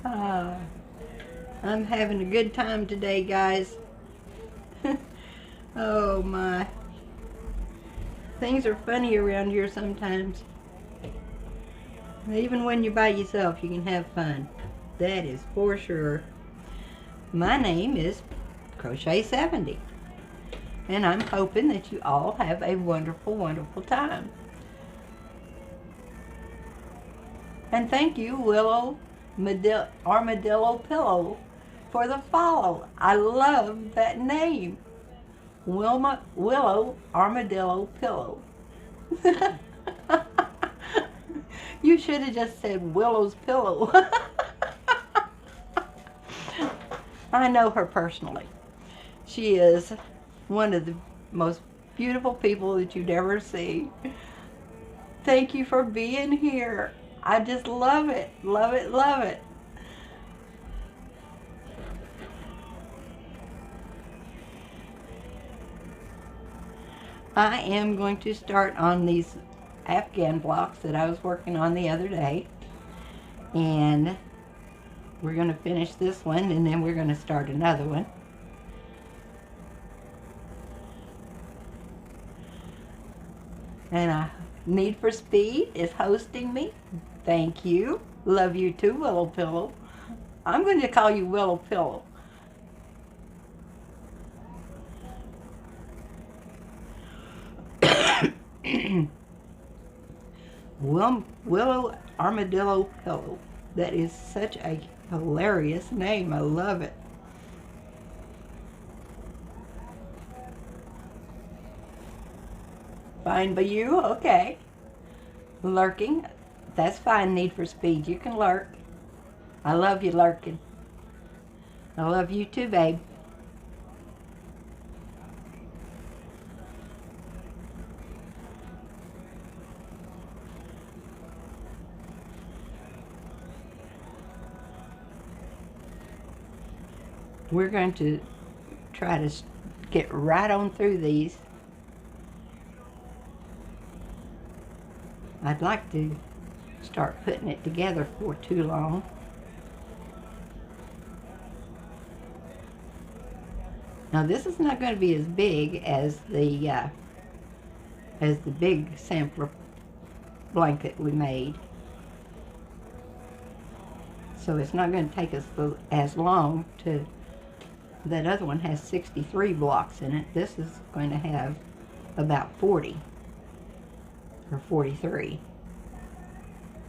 uh, I'm having a good time today, guys. Oh my. Things are funny around here sometimes. Even when you're by yourself, you can have fun. That is for sure. My name is Crochet 70, and I'm hoping that you all have a wonderful, wonderful time. And thank you, Willow Armadillo Pillow, for the follow. I love that name. Willow Armadillo Pillow. You should have just said Willow's Pillow. I know her personally. She is one of the most beautiful people that you'd ever see. Thank you for being here. I just love it, love it, love it. I am going to start on these Afghan blocks that I was working on the other day. And we're going to finish this one, and then we're going to start another one. And Need for Speed is hosting me. Thank you. Love you too, Willow Pillow. I'm going to call you Willow Pillow. Willow Armadillo Pillow. That is such a hilarious name. I love it. Fine by you? Okay. Lurking? That's fine, Need for Speed. You can lurk. I love you lurking. I love you too, babe. We're going to try to get right on through these. I'd like to start putting it together for too long. Now this is not going to be as big as the big sampler blanket we made. So it's not going to take us as long to. That other one has 63 blocks in it. This is going to have about 40 or 43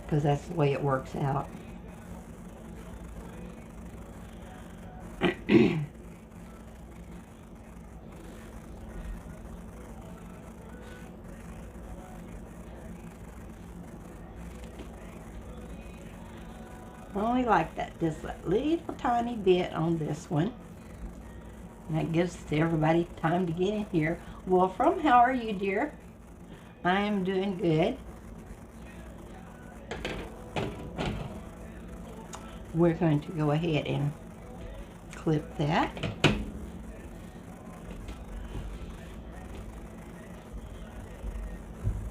because that's the way it works out. I only like that, just a little tiny bit on this one. And that gives everybody time to get in here. Wolfram, how are you, dear? I am doing good. We're going to go ahead and clip that.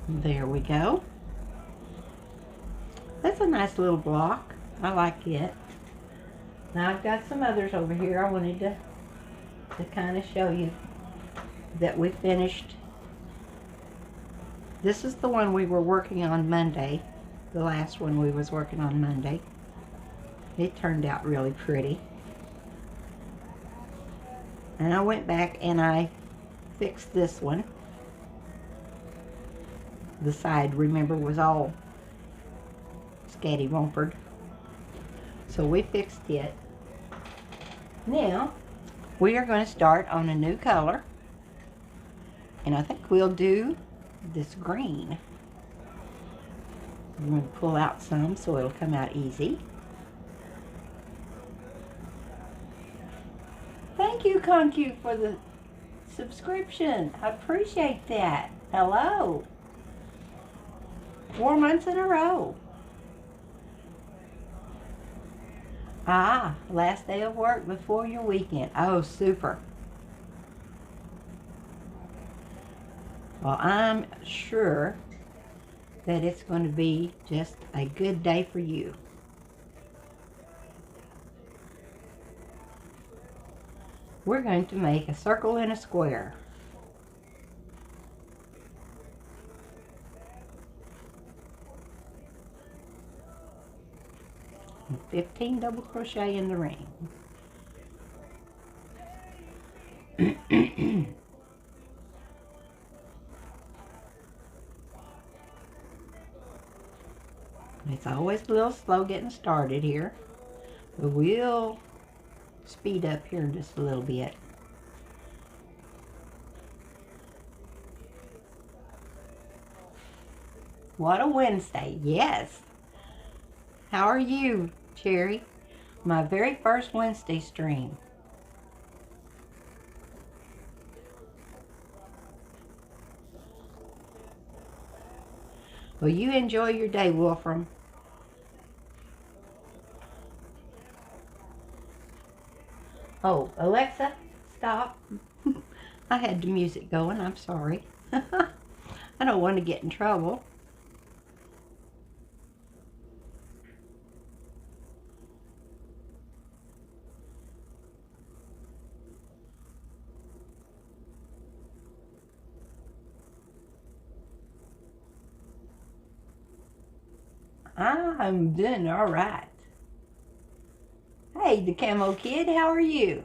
There we go. That's a nice little block. I like it. Now I've got some others over here I wanted to kind of show you that we finished. This is the one we were working on Monday. The last one we was working on Monday. It turned out really pretty. And I went back and I fixed this one. The side, remember, was all scatty-wompered. So we fixed it. Now, we are going to start on a new color. And I think we'll do this green. I'm going to pull out some so it'll come out easy. Thank you, Concu, for the subscription. I appreciate that. Hello. 4 months in a row. Ah, last day of work before your weekend. Oh, super. Well, I'm sure that it's going to be just a good day for you. we're going to make a circle and a square. And 15 double crochet in the ring. It's always a little slow getting started here, but we'll speed up here in just a little bit. What a Wednesday, yes. How are you, Cherry? My very first Wednesday stream. Well, you enjoy your day, Wolfram. Oh, Alexa, stop. I had the music going, I'm sorry. I don't want to get in trouble. I'm doing all right. Hey, the Camo Kid, how are you?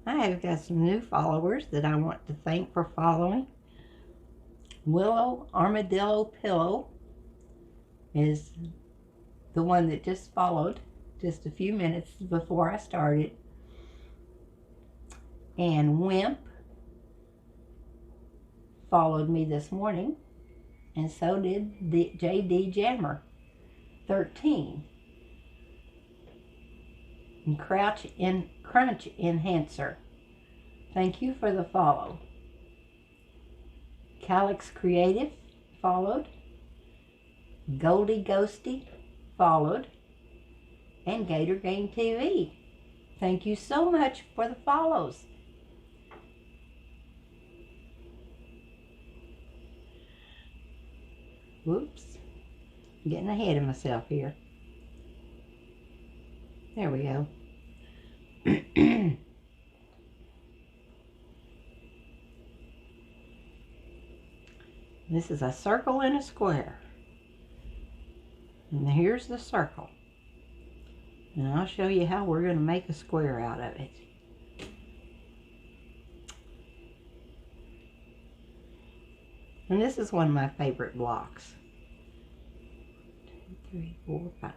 I have got some new followers that I want to thank for following. Willow Armadillo Pillow is the one that just followed just a few minutes before I started. And Wimp followed me this morning, and so did the JD Jammer 13. And Crunch Enhancer, thank you for the follow. Calyx Creative followed. Goldie Ghosty followed. And Gator Game TV, thank you so much for the follows. Whoops, I'm getting ahead of myself here. There we go. This is a circle and a square. And here's the circle. And I'll show you how we're going to make a square out of it. And this is one of my favorite blocks. 2, 3, 4, 5,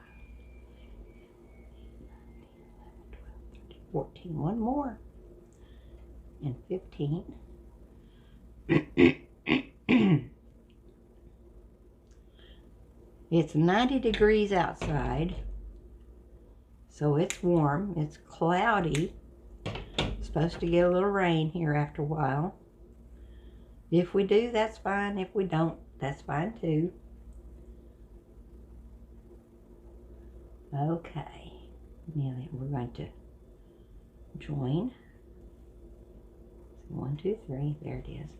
14. One more. And 15. It's 90 degrees outside, so it's warm. It's cloudy. It's supposed to get a little rain here after a while. If we do, that's fine. If we don't, that's fine too. Okay. Now then we're going to join. 1, 2, 3. There it is.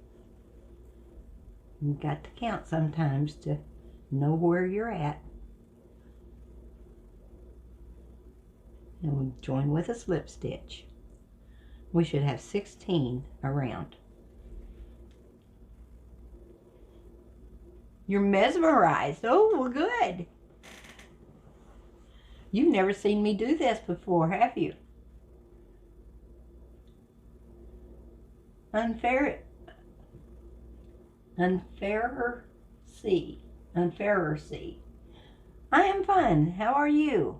You've got to count sometimes to know where you're at. And we join with a slip stitch. We should have 16 around. You're mesmerized. Oh, well, good. You've never seen me do this before, have you? Unfairer C. I am fine. How are you?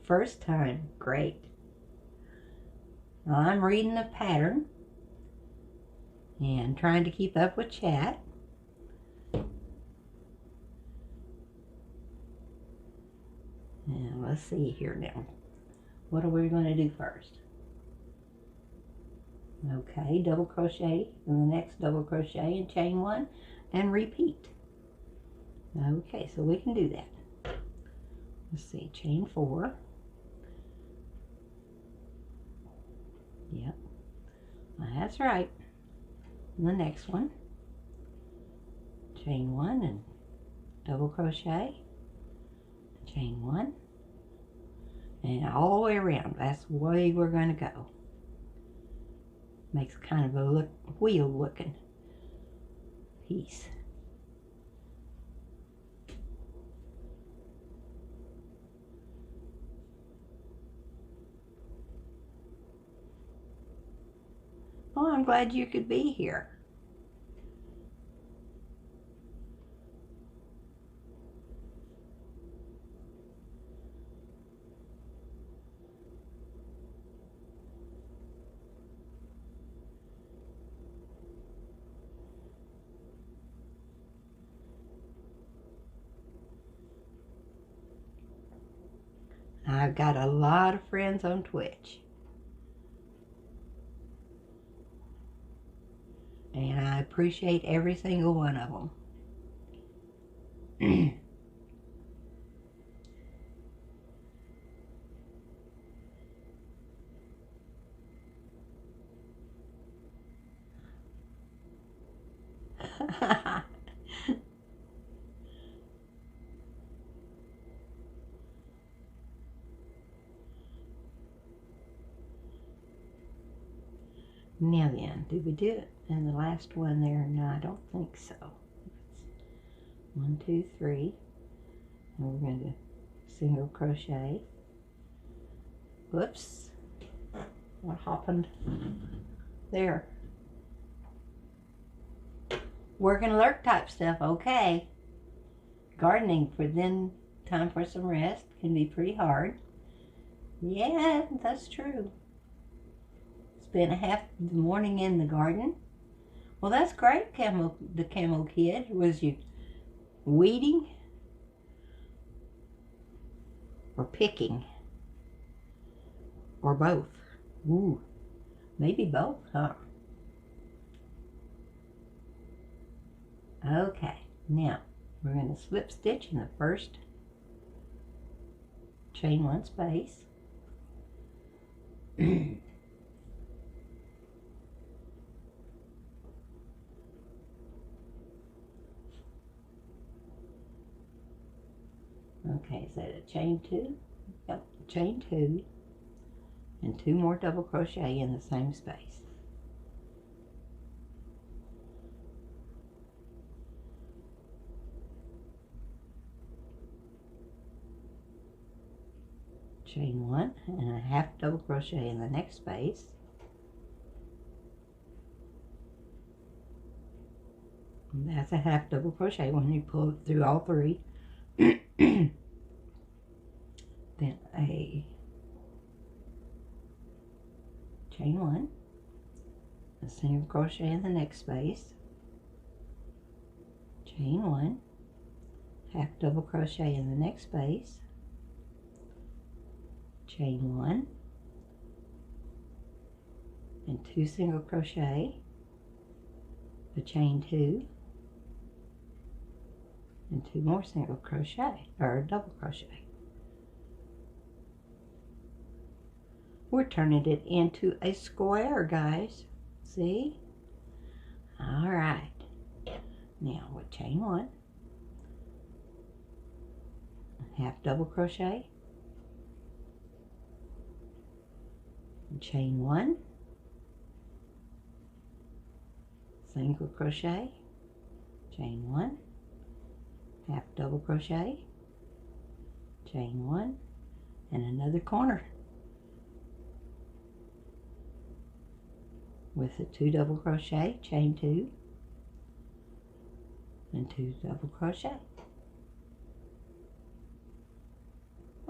First time. Great. Well, I'm reading the pattern and trying to keep up with chat. Now, let's see here now. What are we going to do first? Okay, double crochet in the next double crochet and chain 1 and repeat. Okay, so we can do that. Let's see, chain 4. Yep, that's right. And the next one. chain 1 and double crochet, chain 1, and all the way around. That's the way we're going to go. Makes kind of a wheel looking piece. Oh, I'm glad you could be here. I've got a lot of friends on Twitch. And I appreciate every single one of them. Now then, did we do it in the last one there? No, I don't think so. 1, 2, 3, and we're going to single crochet. Whoops, what happened there? Work and alert type stuff, okay. Gardening for then time for some rest can be pretty hard. Yeah, that's true. Spent half the morning in the garden. Well, that's great, the Camo Kid. Was you weeding or picking or both? Ooh, maybe both, huh? Okay, now we're going to slip stitch in the first chain 1 space. Okay, is that a chain 2? Yep, chain 2 and 2 more double crochet in the same space. Chain 1 and a half double crochet in the next space. And that's a half double crochet when you pull it through all 3. Then a chain 1, a single crochet in the next space, chain 1, half double crochet in the next space, chain 1, and 2 single crochet, a chain 2, and 2 more single crochet or double crochet. We're turning it into a square, guys. See? All right. Now with chain 1, half double crochet, chain 1, single crochet, chain 1, half double crochet, chain 1, and another corner with a 2 double crochet, chain 2, and 2 double crochet.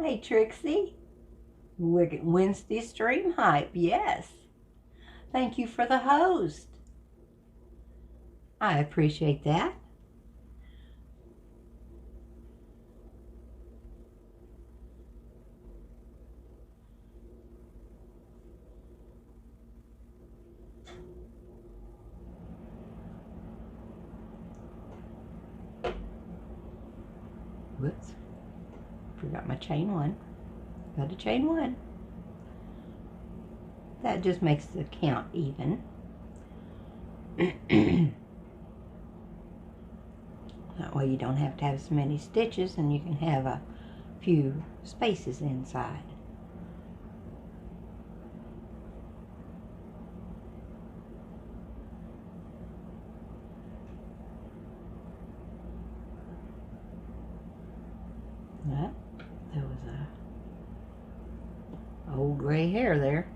Hey Trixie, Wednesday stream hype, yes. Thank you for the host. I appreciate that. Whoops, forgot my chain 1. Got a chain 1. That just makes the count even. That way you don't have to have so many stitches and you can have a few spaces inside. Well, there was a old gray hair there.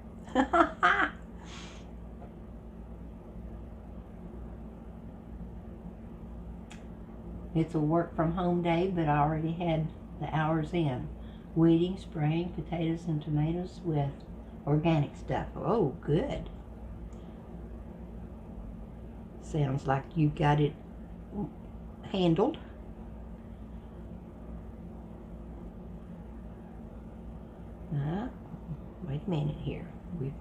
It's a work from home day, but I already had the hours in. Weeding, spraying potatoes and tomatoes with organic stuff. Oh, good. Sounds like you got it handled. Wait a minute here. We've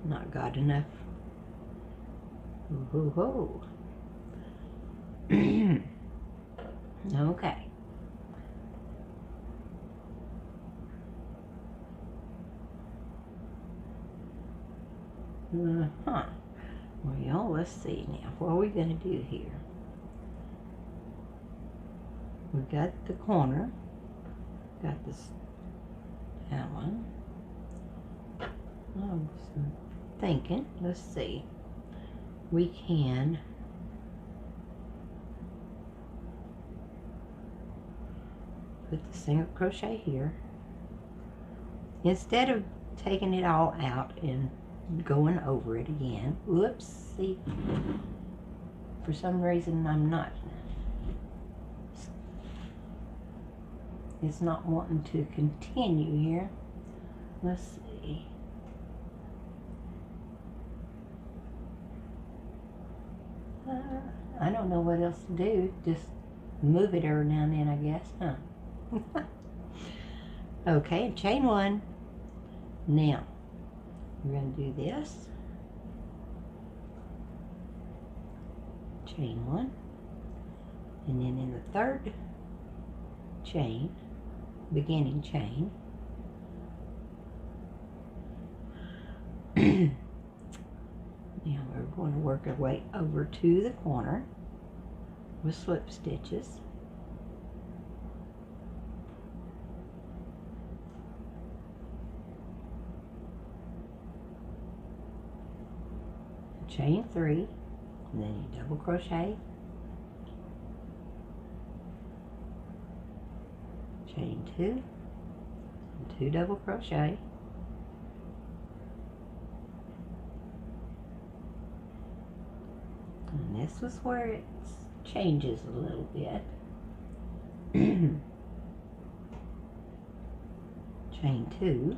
not got enough. Ooh, okay. Well, let's see now. What are we going to do here? We've got the corner. Got this, that one. I was thinking, let's see. We can put the single crochet here. Instead of taking it all out and going over it again. Whoops, see, for some reason it's not wanting to continue here. Let's see. I don't know what else to do. Just move it every now and then, I guess, huh? Okay, chain one. Now, we're going to do this. Chain one. And then in the third chain, beginning chain, now we're going to work our way over to the corner with slip stitches. Chain three, and then you double crochet, chain two, and two double crochet, and this was where it changes a little bit. Chain two,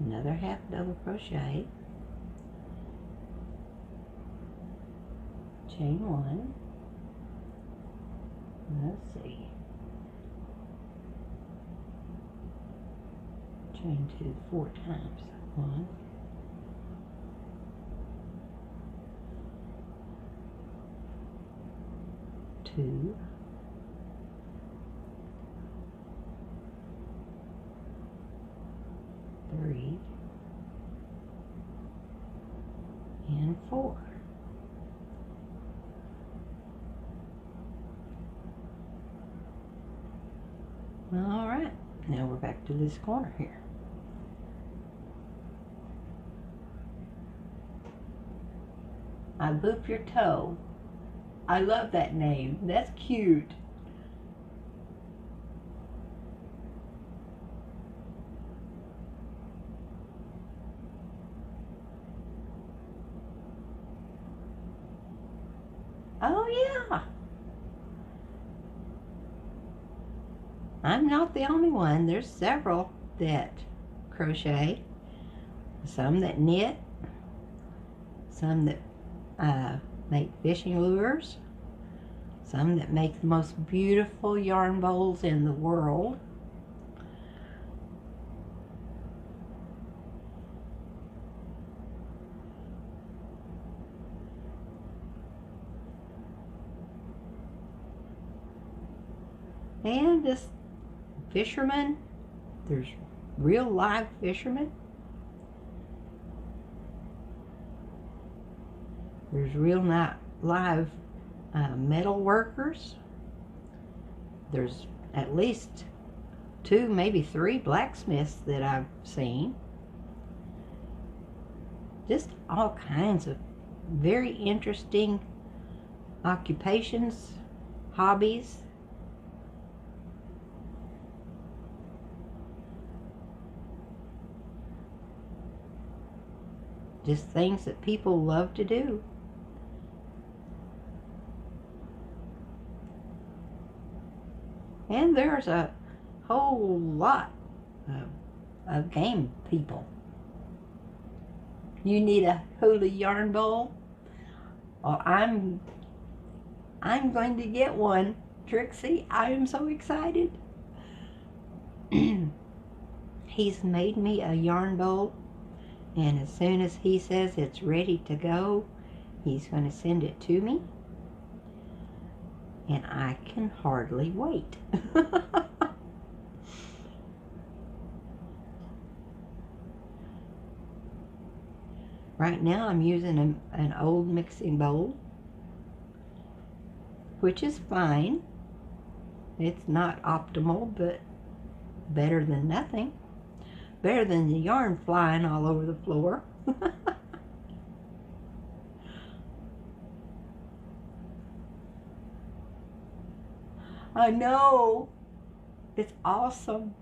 another half double crochet, chain one, let's see, chain two 4 times, 1, 2, 3, and 4. All right, now we're back to this corner here. I boop your toe. I love that name. That's cute. Oh yeah. I'm not the only one. There's several that crochet. Some that knit. Some that make fishing lures. Some that make the most beautiful yarn bowls in the world. And just fishermen. There's real live fishermen. There's real not live metal workers. There's at least 2, maybe 3 blacksmiths that I've seen. Just all kinds of very interesting occupations, hobbies. Just things that people love to do. And there's a whole lot of game people. You need a hula yarn bowl? Oh, I'm going to get one, Trixie. I am so excited. He's made me a yarn bowl, and as soon as he says it's ready to go, he's going to send it to me. And I can hardly wait. Right now I'm using an old mixing bowl, which is fine. It's not optimal, but better than nothing. Better than the yarn flying all over the floor. I know. It's awesome.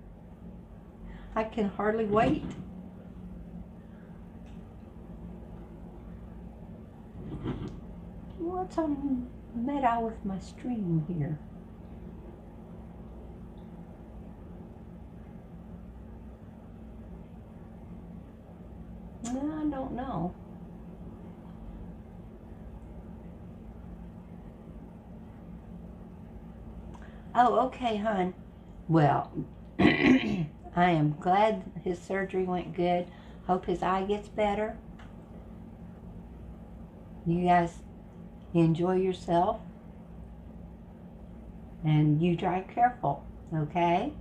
I can hardly wait. What's on the matter with my stream here? I don't know. Oh, okay, hon. Well, I am glad his surgery went good. Hope his eye gets better. You guys enjoy yourself. And you drive careful, okay?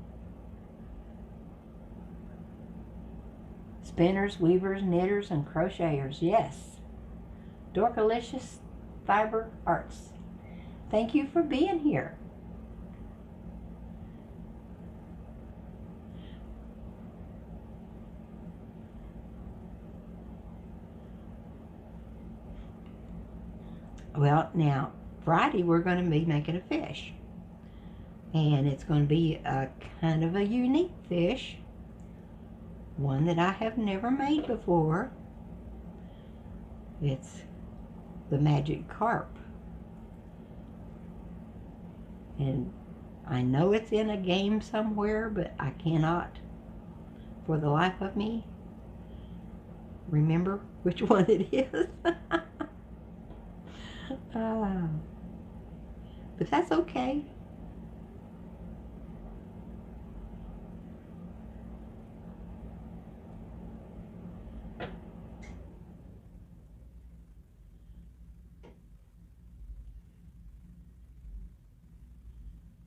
Spinners, weavers, knitters, and crocheters, yes. Dorkalicious Fiber Arts. Thank you for being here. Well, now, Friday we're going to be making a fish. And it's going to be a kind of a unique fish. One that I have never made before. It's the magic carp. And I know it's in a game somewhere, but I cannot, for the life of me, remember which one it is. But that's okay.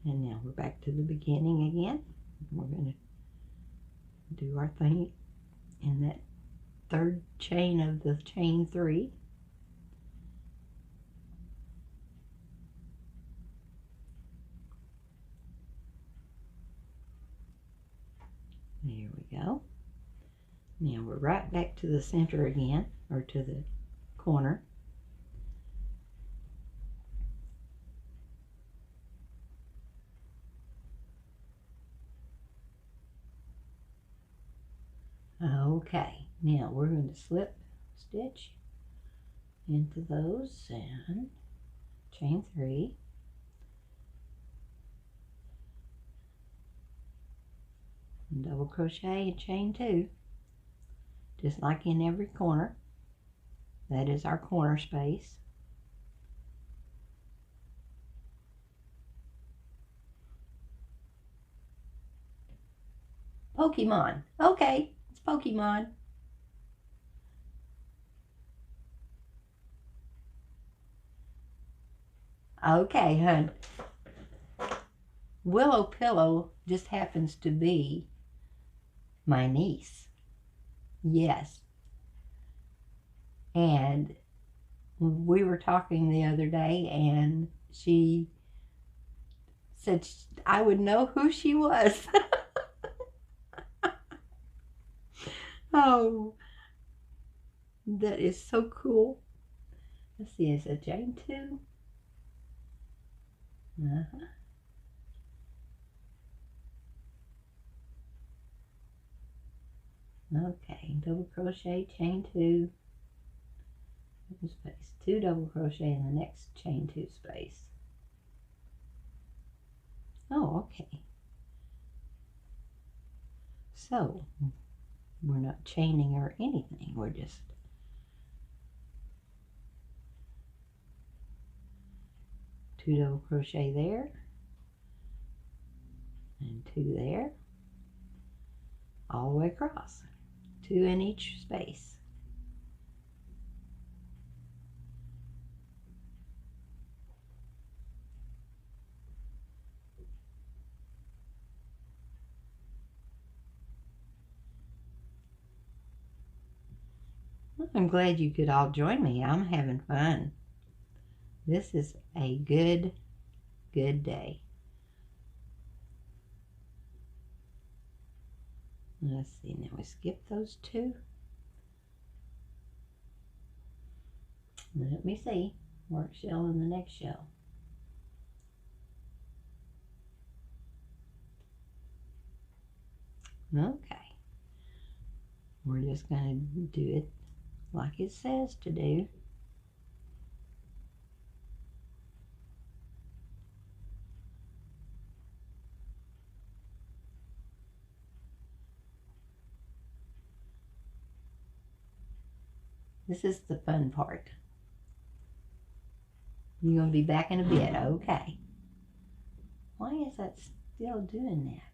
And now we're back to the beginning again. We're going to do our thing in that third chain of the chain 3. There we go. Now we're right back to the center again, or to the corner. Okay, now we're going to slip stitch into those and chain 3. And double crochet and chain 2, just like in every corner. That is our corner space. Pokemon. Okay, it's Pokemon. Okay, hun. Willow Pillow just happens to be my niece. Yes. And we were talking the other day, and she said I would know who she was. Oh, that is so cool. Let's see, is it chain 2? Okay, double crochet, chain 2, space, 2 double crochet in the next chain 2 space. Oh, okay. So we're not chaining or anything, we're just two double crochet there and 2 there, all the way across, 2 in each space. I'm glad you could all join me. I'm having fun. This is a good day. Let's see, now we skip those 2. Let me see. Work shell in the next shell. Okay. We're just going to do it like it says to do. This is the fun part. You're going to be back in a bit, okay. Why is that still doing that?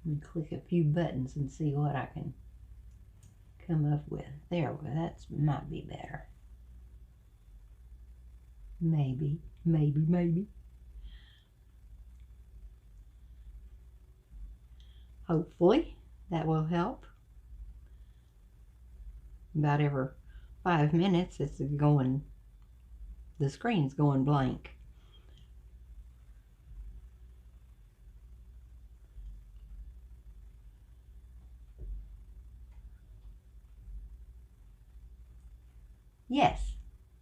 Let me click a few buttons and see what I can come up with. There, well, that might be better. Maybe. Hopefully that will help. About every 5 minutes it's going, the screen's going blank. Yes,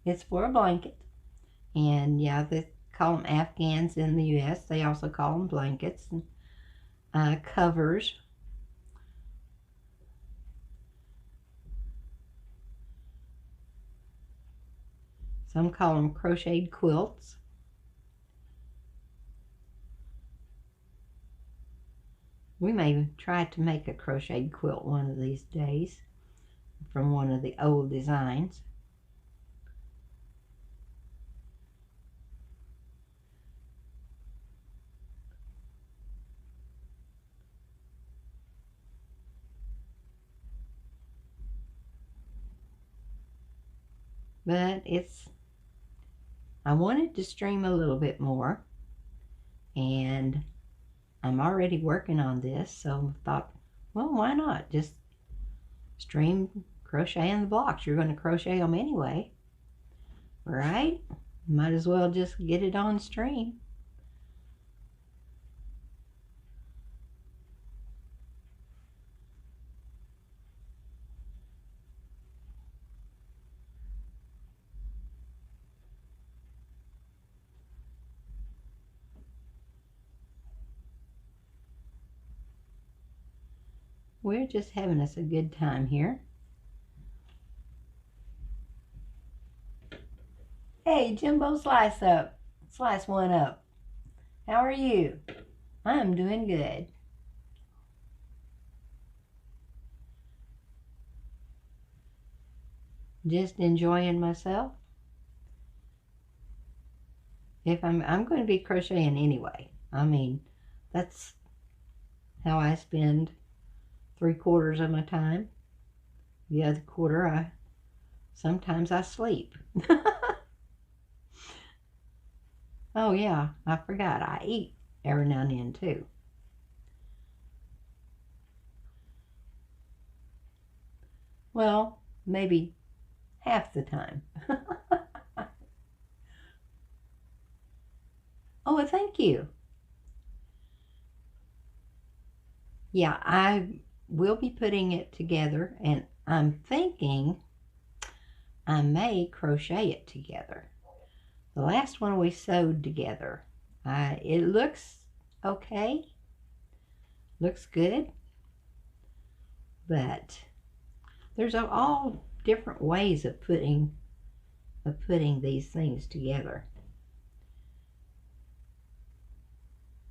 it's for a blanket. And yeah, they call them Afghans in the U.S. They also call them blankets and covers. Some call them crocheted quilts. We may try to make a crocheted quilt one of these days from one of the old designs. But I wanted to stream a little bit more, and I'm already working on this, so I thought, well, why not just stream crocheting the blocks? You're going to crochet them anyway, right? Might as well just get it on stream. We're just having us a good time here. Hey, Jimbo Slice Up. Slice one up. How are you? I'm doing good. Just enjoying myself. If I'm going to be crocheting anyway. I mean, that's how I spend 3/4 of my time. The other quarter, sometimes I sleep. Oh yeah, I forgot. I eat every now and then too. Well, maybe half the time. Oh, well, thank you. Yeah, I will be putting it together, and I'm thinking I may crochet it together. The last one we sewed together. It looks okay, looks good, but there's all different ways of putting these things together.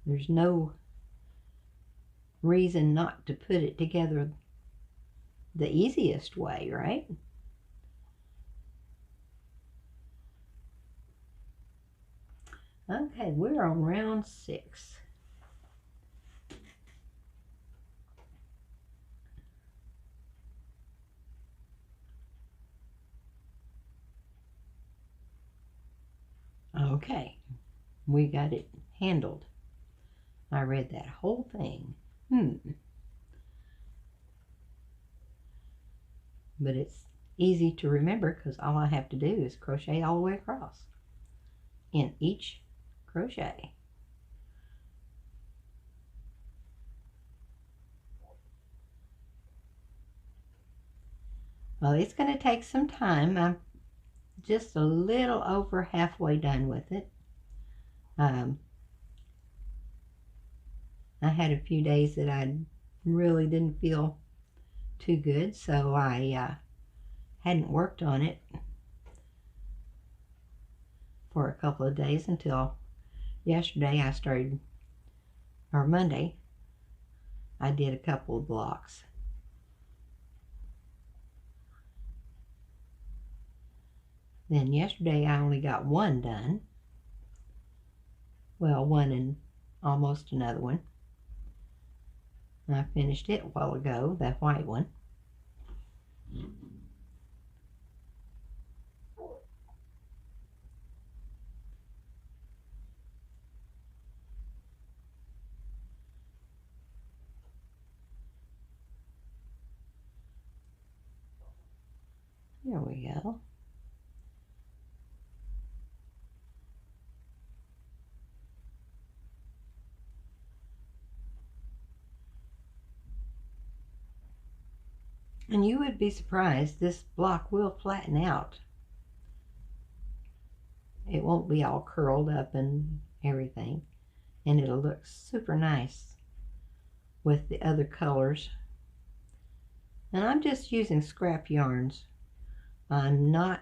There's no reason not to put it together the easiest way, right? Okay, we're on round 6. Okay, we got it handled. I read that whole thing. But it's easy to remember because all I have to do is crochet all the way across in each crochet. Well, it's going to take some time. I'm just a little over halfway done with it. I had a few days that I really didn't feel too good, so I hadn't worked on it for a couple of days until yesterday. I started, or Monday, I did a couple of blocks. Then yesterday I only got one done. Well, one and almost another one. I finished it a while ago, that white one. There we go. And you would be surprised, this block will flatten out. It won't be all curled up and everything. And it'll look super nice with the other colors. And I'm just using scrap yarns. I'm not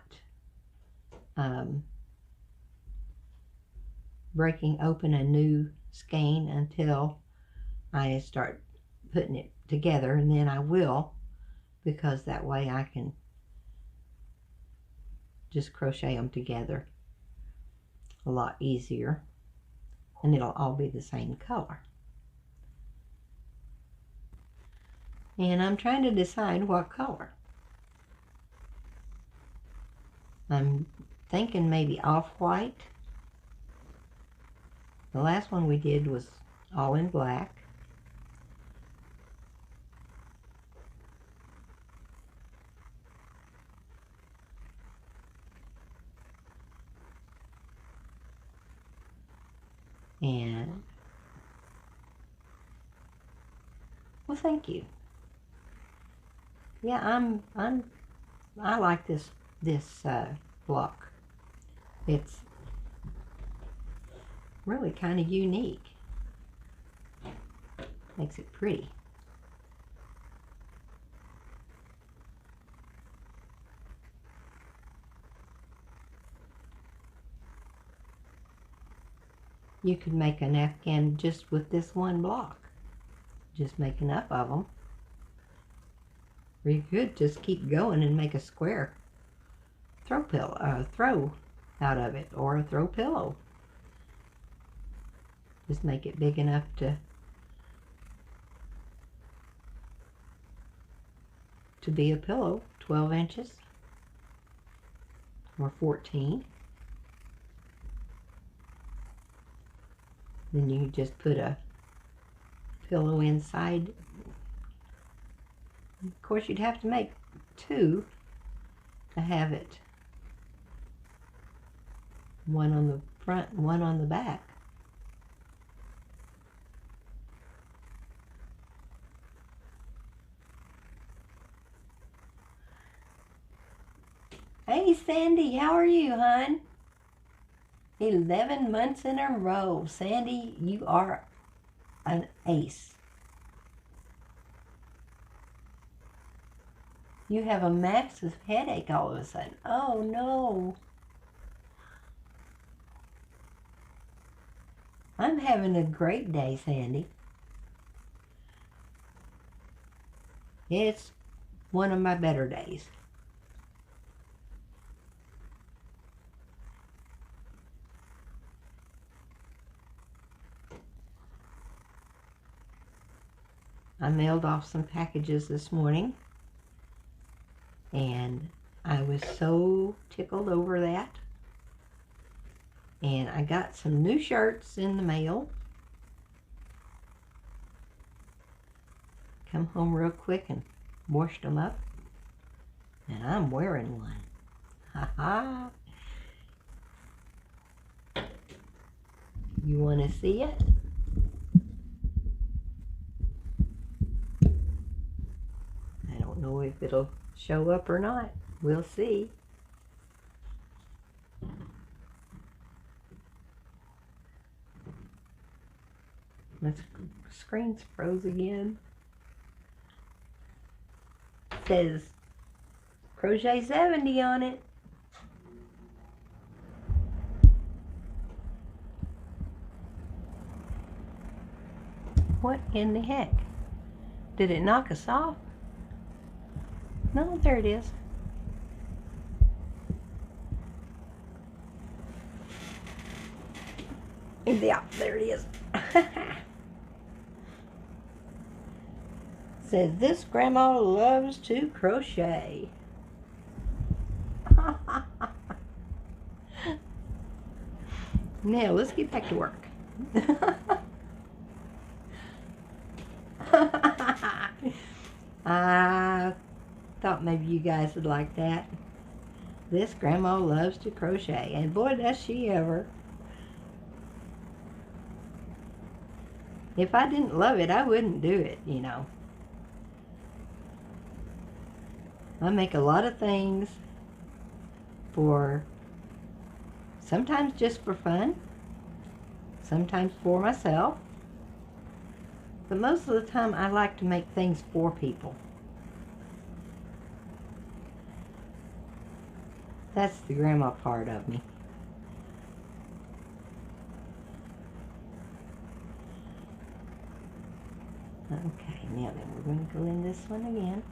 breaking open a new skein until I start putting it together, and then I will, because that way I can just crochet them together a lot easier, and it'll all be the same color. And I'm trying to decide what color. I'm thinking maybe off-white. The last one we did was all in black. And, well, thank you. Yeah, I like this block. It's really kind of unique. Makes it pretty. You could make an Afghan just with this one block. Just make enough of them. Or you could just keep going and make a square throw out of it, or a throw pillow. Just make it big enough to be a pillow, 12 inches or 14. Then you just put a pillow inside. Of course, you'd have to make two to have it. One on the front, one on the back. Hey Sandy, how are you, hon? 11 months in a row. Sandy, you are an ace. You have a massive headache all of a sudden. Oh no. I'm having a great day, Sandy. It's one of my better days. I mailed off some packages this morning, and I was so tickled over that. And I got some new shirts in the mail. Come home real quick and washed them up, and I'm wearing one. Ha ha! You want to see it? I don't know if it'll show up or not. We'll see. My screen's froze again. It says crochet 70 on it. What in the heck? Did it knock us off? No, there it is. Yeah, there it is. Says this grandma loves to crochet. Now let's get back to work. I thought maybe you guys would like that. This grandma loves to crochet, and boy does she ever. If I didn't love it, I wouldn't do it, you know. I make a lot of things for, sometimes just for fun, sometimes for myself, but most of the time I like to make things for people. That's the grandma part of me. Okay, now then we're going to go in this one again.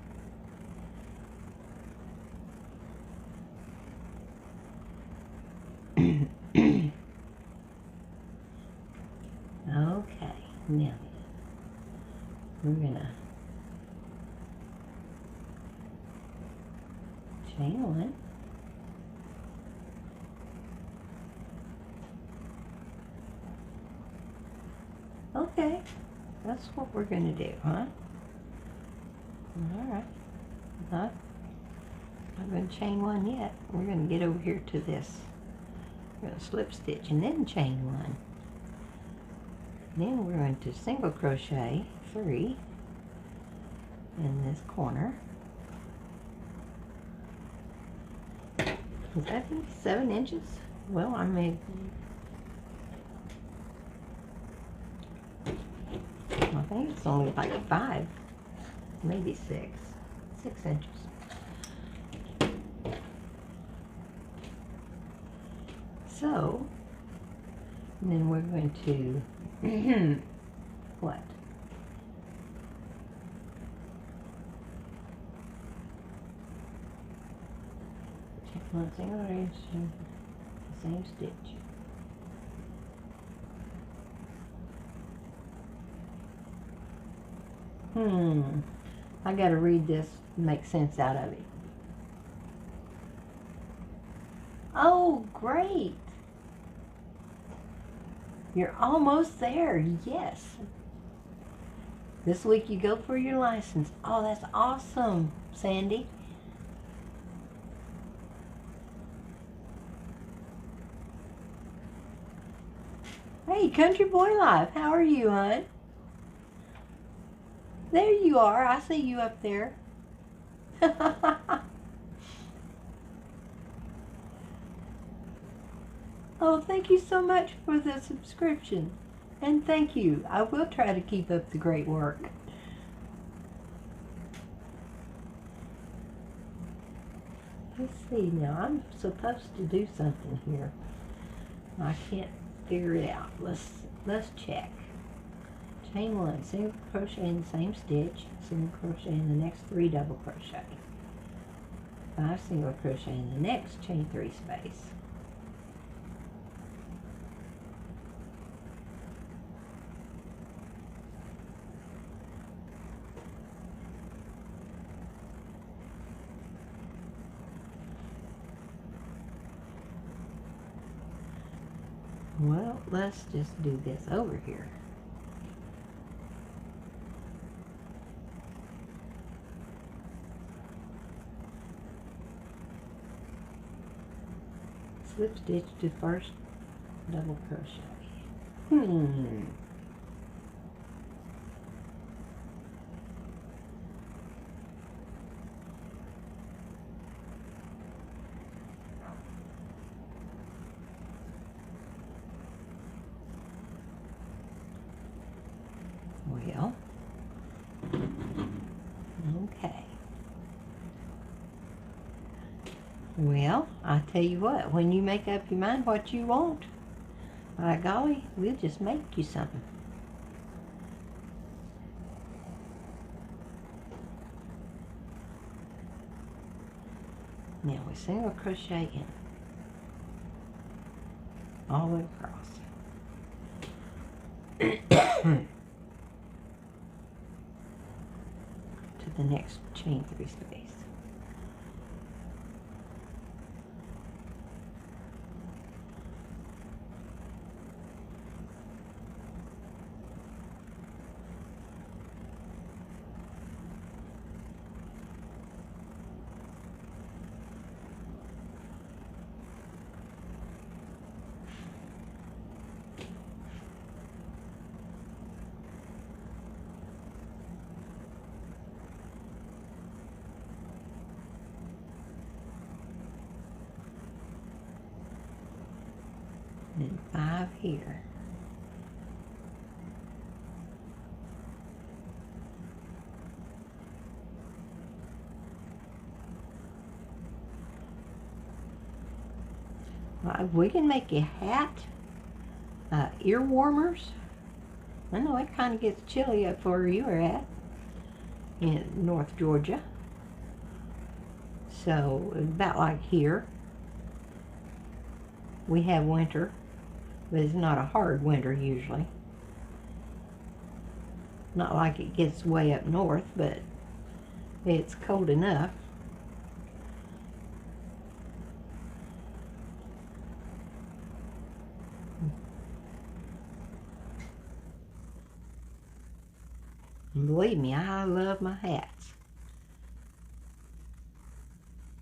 Okay, now we're gonna chain one, okay, that's what we're gonna do, huh? All right, not gonna chain one yet. We're gonna get over here to this. We're gonna slip stitch and then chain one. Then we're going to single crochet 3 in this corner. Is that 7 inches? Well, I made, I think it's only like 5, maybe 6 inches. So, and then we're going to what? Check one single range, the same stitch. I gotta read this to make sense out of it. Oh, great! You're almost there, yes. This week you go for your license. Oh, that's awesome, Sandy. Hey, Country Boy Life, how are you, hon? There you are. I see you up there. Oh, thank you so much for the subscription. And thank you. I will try to keep up the great work. Let's see now. I'm supposed to do something here. I can't figure it out. Let's check. Chain 1, single crochet in the same stitch, single crochet in the next 3 double crochet. 5 single crochet in the next chain 3 space. Well, let's just do this over here. Slip stitch to first double crochet. Well, okay. Well, I tell you what, when you make up your mind what you want, by golly, we'll just make you something. Now we single crochet in all the way across to the next chain 3 space. And 5 here. We can make a hat, ear warmers. I know it kind of gets chilly up where you are at in North Georgia. So about like here, we have winter, but it's not a hard winter usually. Not like it gets way up north, but it's cold enough. And believe me, I love my hats.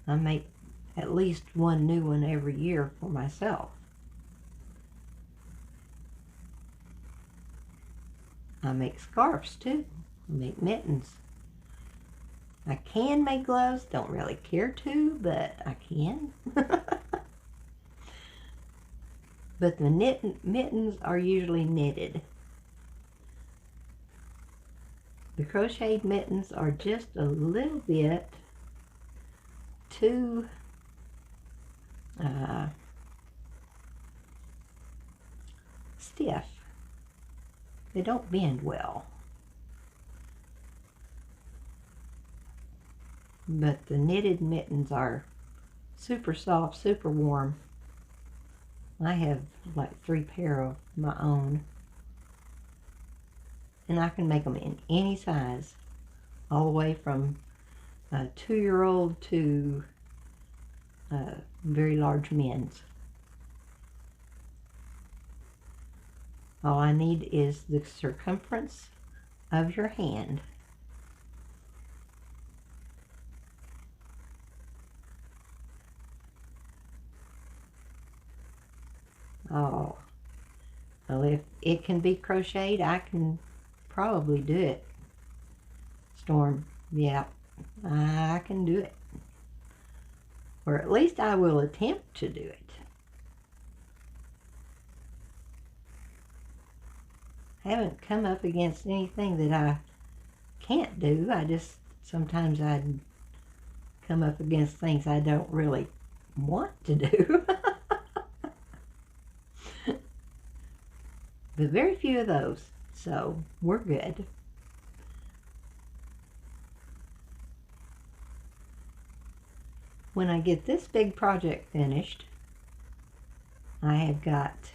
I make at least one new one every year for myself. I make scarves too. I make mittens. I can make gloves, don't really care to, but I can. But the mittens are usually knitted. The crocheted mittens are just a little bit too stiff. They don't bend well. But the knitted mittens are super soft, super warm. I have like 3 pair of my own. And I can make them in any size, all the way from a 2-year-old to very large men's. All I need is the circumference of your hand. Oh, Well, if it can be crocheted, I can probably do it. Storm, yeah, I can do it. Or at least I will attempt to do it. I haven't come up against anything that I can't do. I just, sometimes I come up against things I don't really want to do. But very few of those, so we're good. When I get this big project finished, I have got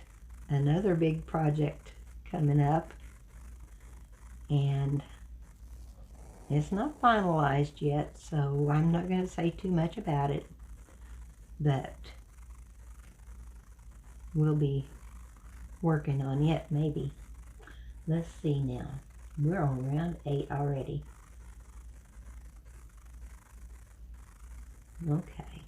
another big project coming up, and it's not finalized yet, so I'm not going to say too much about it, but we'll be working on it maybe. Let's see now. We're on round 8 already. Okay.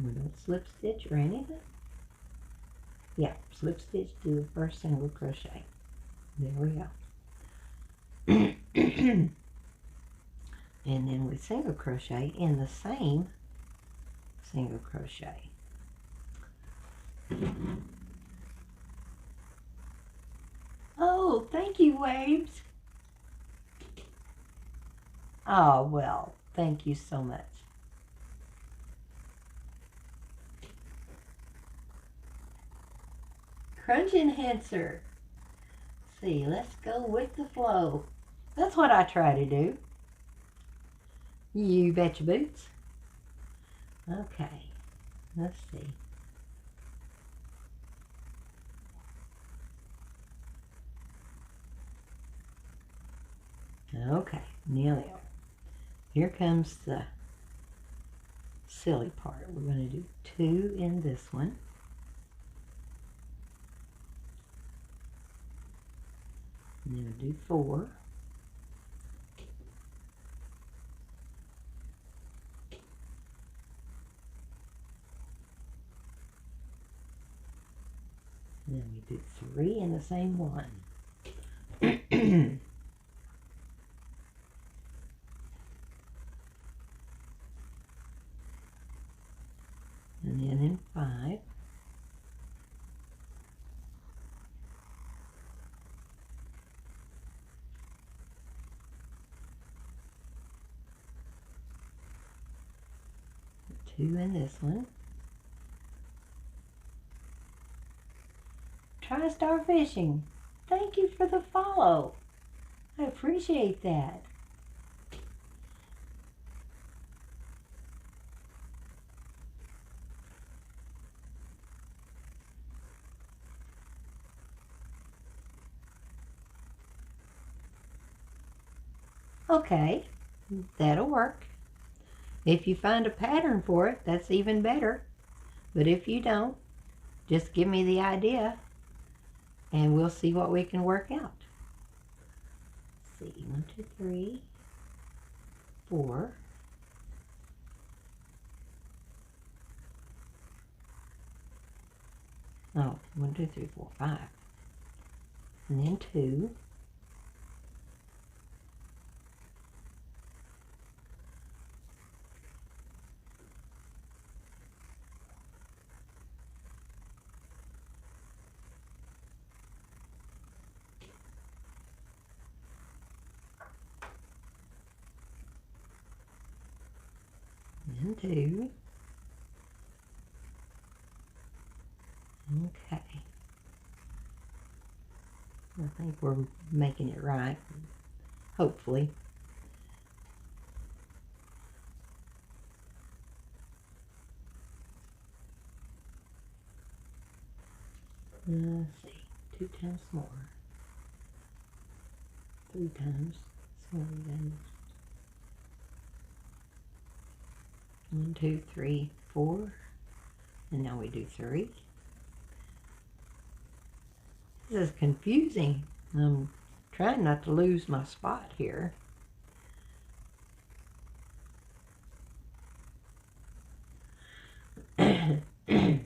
We don't slip stitch or anything. Yeah, slip stitch to the first single crochet. There we go. And then we single crochet in the same single crochet. Oh, thank you, Waves. Oh, well, thank you so much. Crunch enhancer. See, let's go with the flow. That's what I try to do. You bet your boots. Okay, let's see. Okay, nearly over. Here comes the silly part. We're going to do 2 in this one. And then we'll do 4. And then we do 3 in the same one. And then in 5. Two in this one. Try starfishing. Thank you for the follow. I appreciate that. Okay, that'll work. If you find a pattern for it, that's even better. But if you don't, just give me the idea and we'll see what we can work out. Let's see, 1, 2, 3, 4. Oh, 1, 2, 3, 4, 5. And then 2. And 2. Okay. I think we're making it right, hopefully. Let's see, 2 times more, 3 times smaller than 1, 2, 3, 4, and now we do 3. This is confusing. I'm trying not to lose my spot here. There.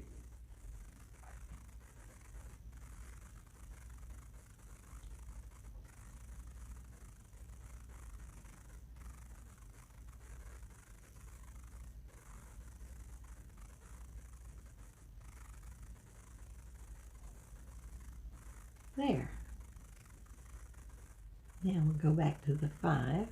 Now we'll go back to the 5.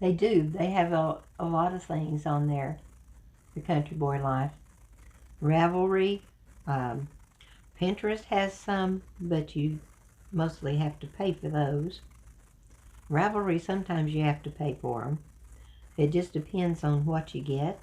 They do. They have a lot of things on there. The Country Boy Life. Ravelry. Pinterest has some, but you mostly have to pay for those. Ravelry, sometimes you have to pay for them. It just depends on what you get.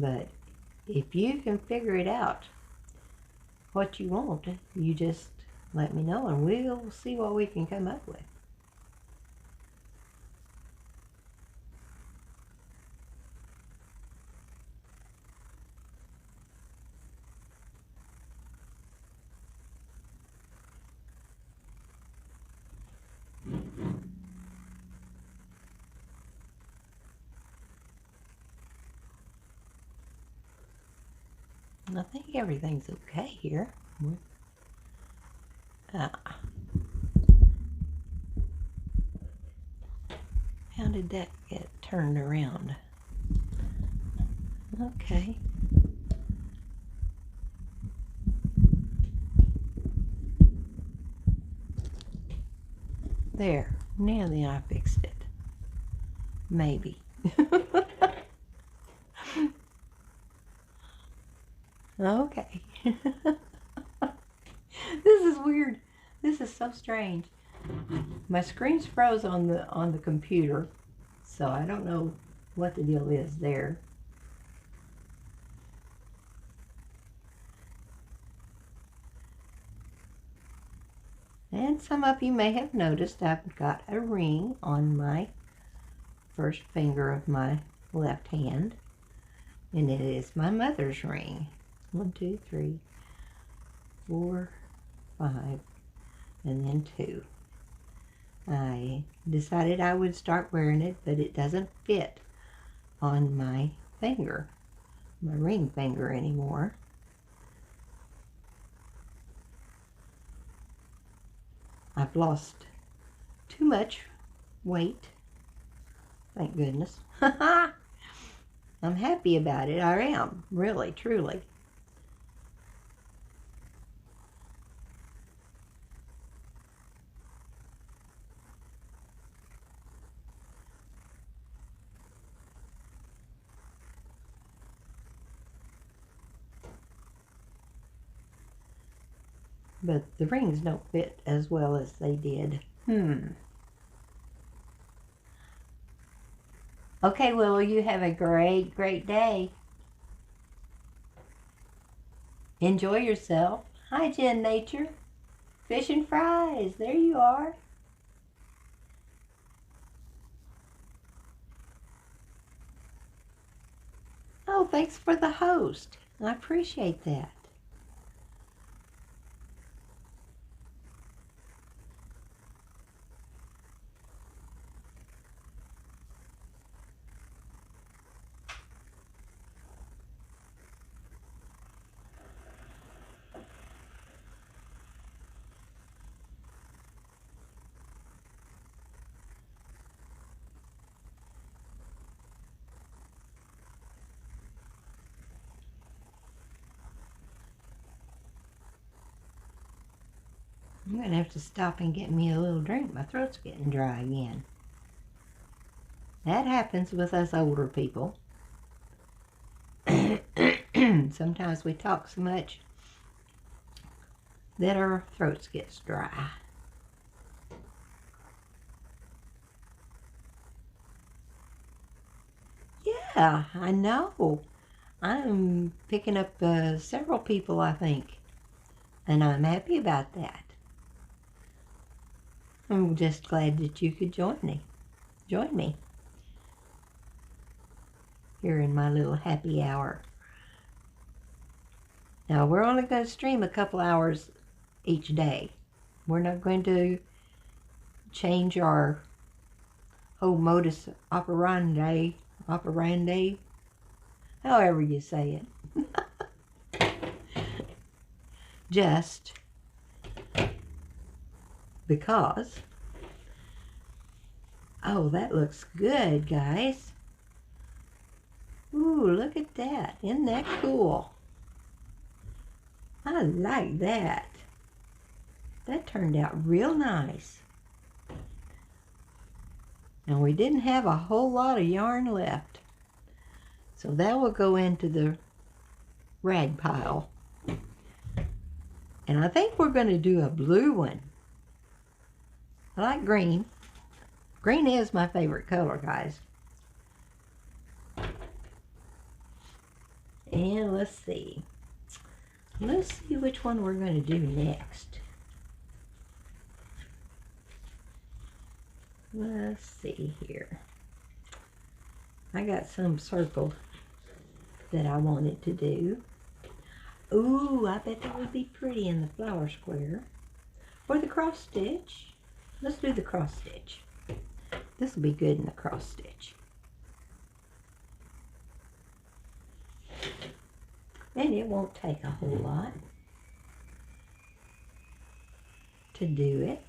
But if you can figure it out, what you want, you just let me know and we'll see what we can come up with. I think everything's okay here. How did that get turned around? Okay. There. Now then I fixed it. Maybe. Okay. This is weird. This is so strange. My screen's froze on the computer, so I don't know what the deal is there. And some of you may have noticed I've got a ring on my first finger of my left hand, and it is my mother's ring. 1, 2, 3, 4, 5, and then 2. I decided I would start wearing it, but it doesn't fit on my finger, my ring finger anymore. I've lost too much weight, thank goodness. I'm happy about it. I am, really, truly. But the rings don't fit as well as they did. Okay, Willow, you have a great, great day. Enjoy yourself. Hi, Jen Nature. Fish and fries. There you are. Oh, thanks for the host. I appreciate that. I'm going to have to stop and get me a little drink. My throat's getting dry again. That happens with us older people. Sometimes we talk so much that our throats get dry. Yeah, I know. I'm picking up several people, I think. And I'm happy about that. I'm just glad that you could join me here in my little happy hour. Now, we're only going to stream a couple hours each day. We're not going to change our whole modus operandi, however you say it. Just because. Oh, that looks good, guys. Ooh, look at that. Isn't that cool? I like that. That turned out real nice. And we didn't have a whole lot of yarn left. So that will go into the rag pile. And I think we're going to do a blue one. I like green. Green is my favorite color, guys. And let's see. Let's see which one we're going to do next. Let's see here. I got some circled that I wanted to do. Ooh, I bet that would be pretty in the flower square. Or the cross stitch. Let's do the cross stitch. This will be good in the cross stitch. And it won't take a whole lot to do it.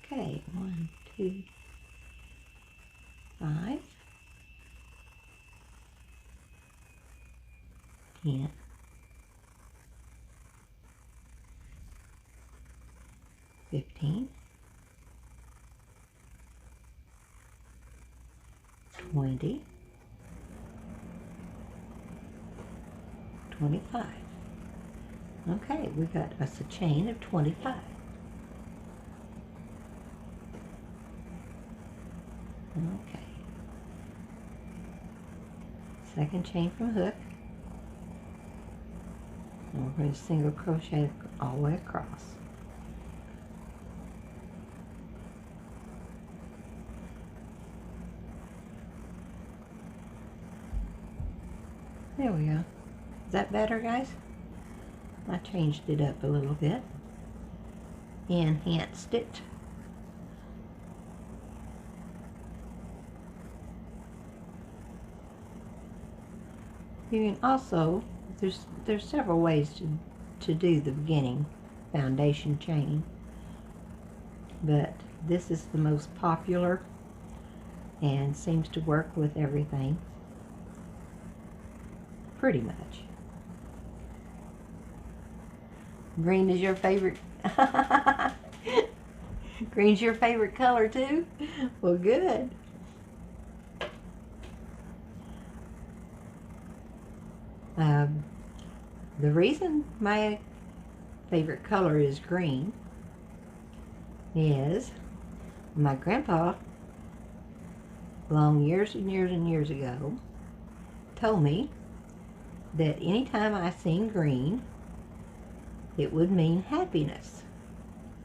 Okay, 1, 2, 5, 10, 15, 20, 25. Okay, we got us a chain of 25. Okay. Second chain from hook. And we're going to single crochet all the way across. There we go. Is that better, guys? I changed it up a little bit. Enhanced it. You can also, there's several ways to do the beginning foundation chain, but this is the most popular and seems to work with everything pretty much. Green is your favorite. Green's your favorite color too? Well, good. The reason my favorite color is green is my grandpa, long years and years and years ago, told me that anytime I seen green, it would mean happiness.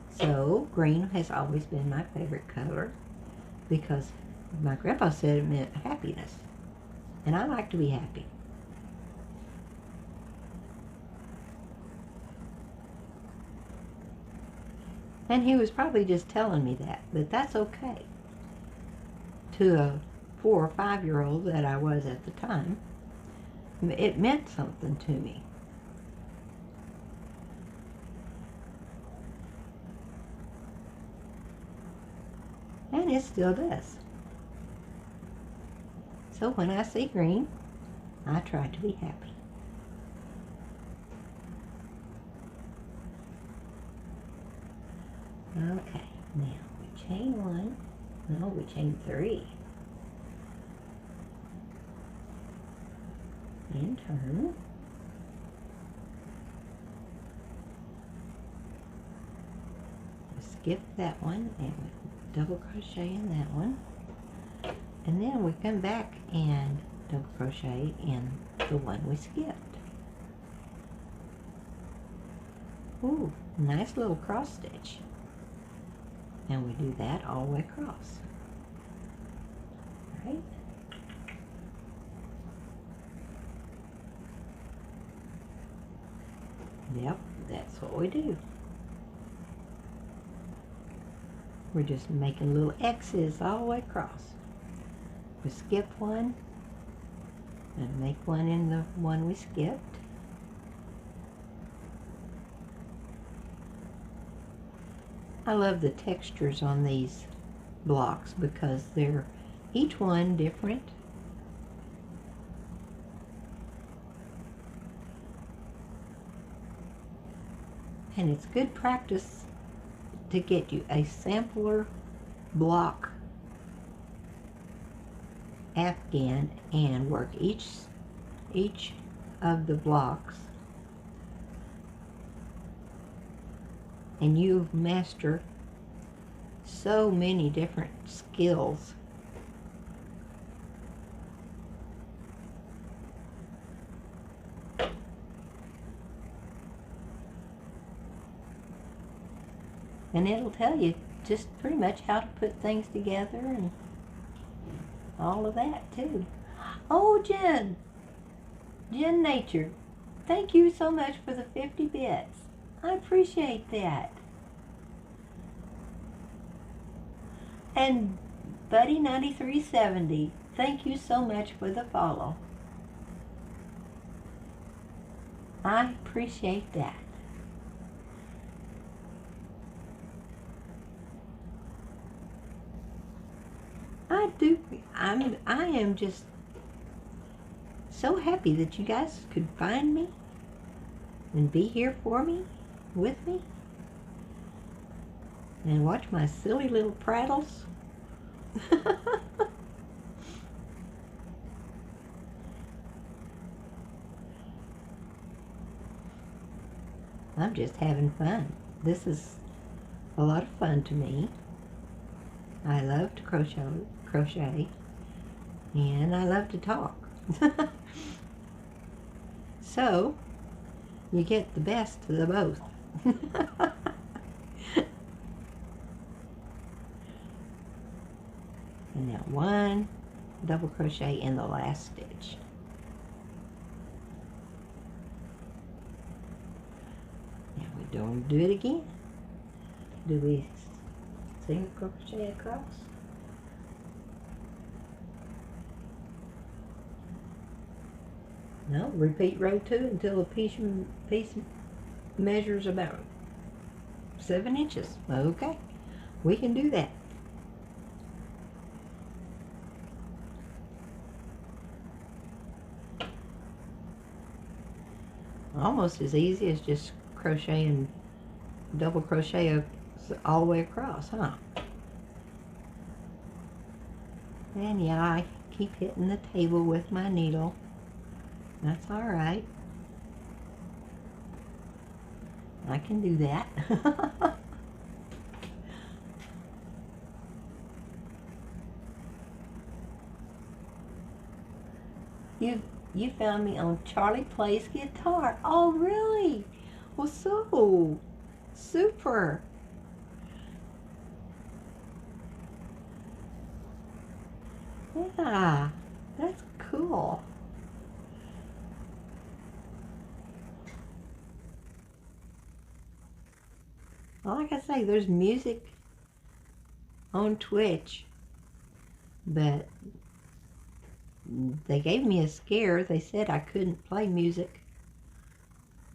So green has always been my favorite color because my grandpa said it meant happiness. And I like to be happy. And he was probably just telling me that, but that's okay. To a 4 or 5-year-old that I was at the time, it meant something to me. And it still does. So when I see green, I try to be happy. Okay, now we chain 1, no, we chain 3. And turn. Skip that one and we double crochet in that one. And then we come back and double crochet in the one we skipped. Ooh, nice little cross stitch. And we do that all the way across. Right? Yep, that's what we do. We're just making little X's all the way across. We skip one and make one in the one we skipped. I love the textures on these blocks because they're each one different. And it's good practice to get you a sampler block afghan and work each of the blocks, and you master so many different skills. And it'll tell you just pretty much how to put things together and all of that too. Oh, Jen Nature, thank you so much for the 50 bits. I appreciate that. And Buddy9370, thank you so much for the follow. I appreciate that. I do. I am just so happy that you guys could find me and be here for me, with me, and watch my silly little prattles. I'm just having fun. This is a lot of fun to me. I love to crochet, and I love to talk. So, you get the best of the both. And now one double crochet in the last stitch. Now we don't do it again. Do we single crochet across? No, repeat row 2 until the piece measures about 7 inches. Okay, we can do that. Almost as easy as just crocheting, double crochet all the way across, huh? And yeah, I keep hitting the table with my needle. That's all right. I can do that. You found me on Charlie Plays Guitar. Oh, really? Well, so super. Yeah, that's cool. Well, like I say, there's music on Twitch, but they gave me a scare. They said I couldn't play music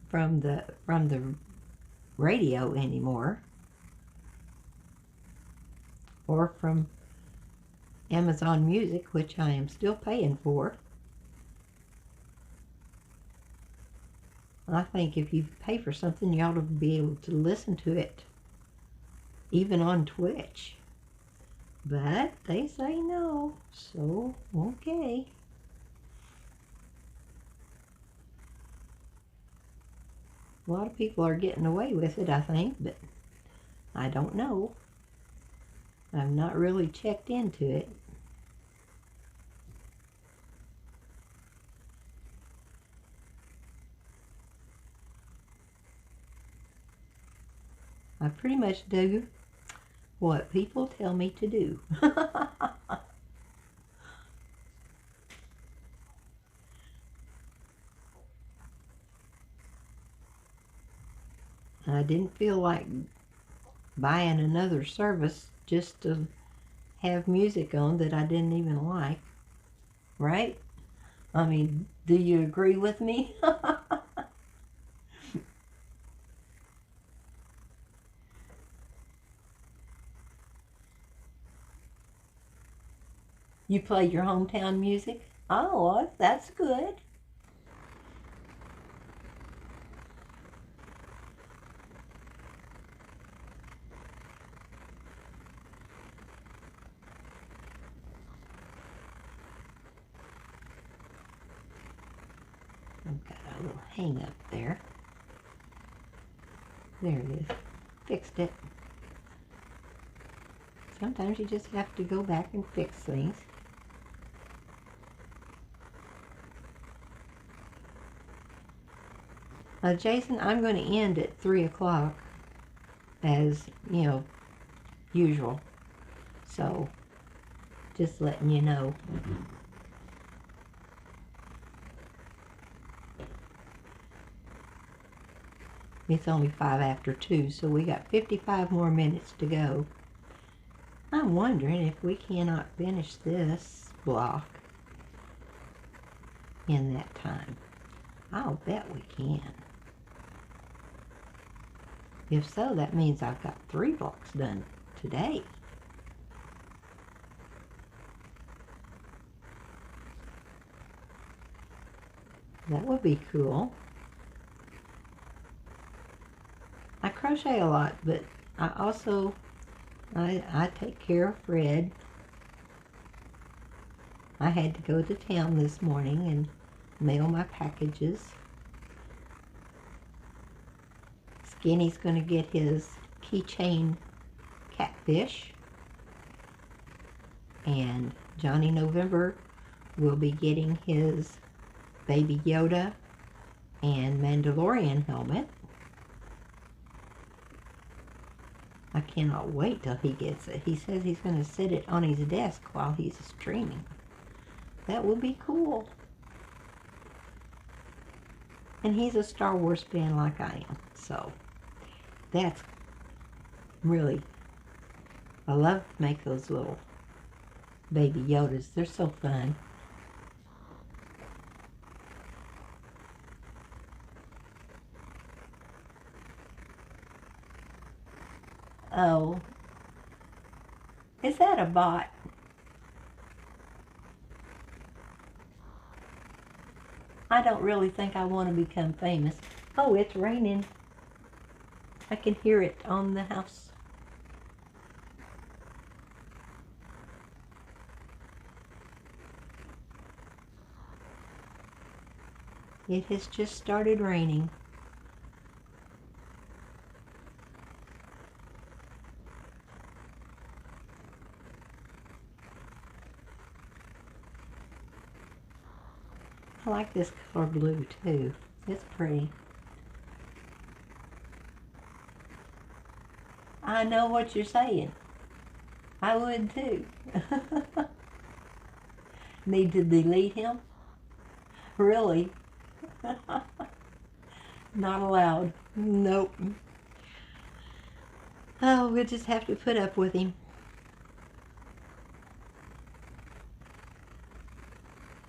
from the radio anymore, or from Amazon Music, which I am still paying for. I think if you pay for something, you ought to be able to listen to it even on Twitch. But they say no, so okay. A lot of people are getting away with it, I think, but I don't know. I've not really checked into it. I pretty much do what people tell me to do. I didn't feel like buying another service just to have music on that I didn't even like, right? I mean, do you agree with me? You play your hometown music? Oh, well, that's good. I've got a little hang up there. There it is. Fixed it. Sometimes you just have to go back and fix things. Jason, I'm going to end at 3 o'clock as, usual. So, just letting you know. It's only 5 after 2, so we got 55 more minutes to go. I'm wondering if we cannot finish this block in that time. I'll bet we can. If so, that means I've got 3 blocks done today. That would be cool. I crochet a lot, but I also, I take care of Fred. I had to go to town this morning and mail my packages. Skinny's going to get his keychain catfish. And Johnny November will be getting his Baby Yoda and Mandalorian helmet. I cannot wait till he gets it. He says he's going to sit it on his desk while he's streaming. That would be cool. And he's a Star Wars fan like I am, so that's really, I love to make those little Baby Yodas. They're so fun. Oh, is that a bot? I don't really think I want to become famous. Oh, it's raining. I can hear it on the house. It has just started raining. I like this color blue too. It's pretty. I know what you're saying. I would too. Need to delete him? Really? Not allowed. Nope. Oh, we'll just have to put up with him.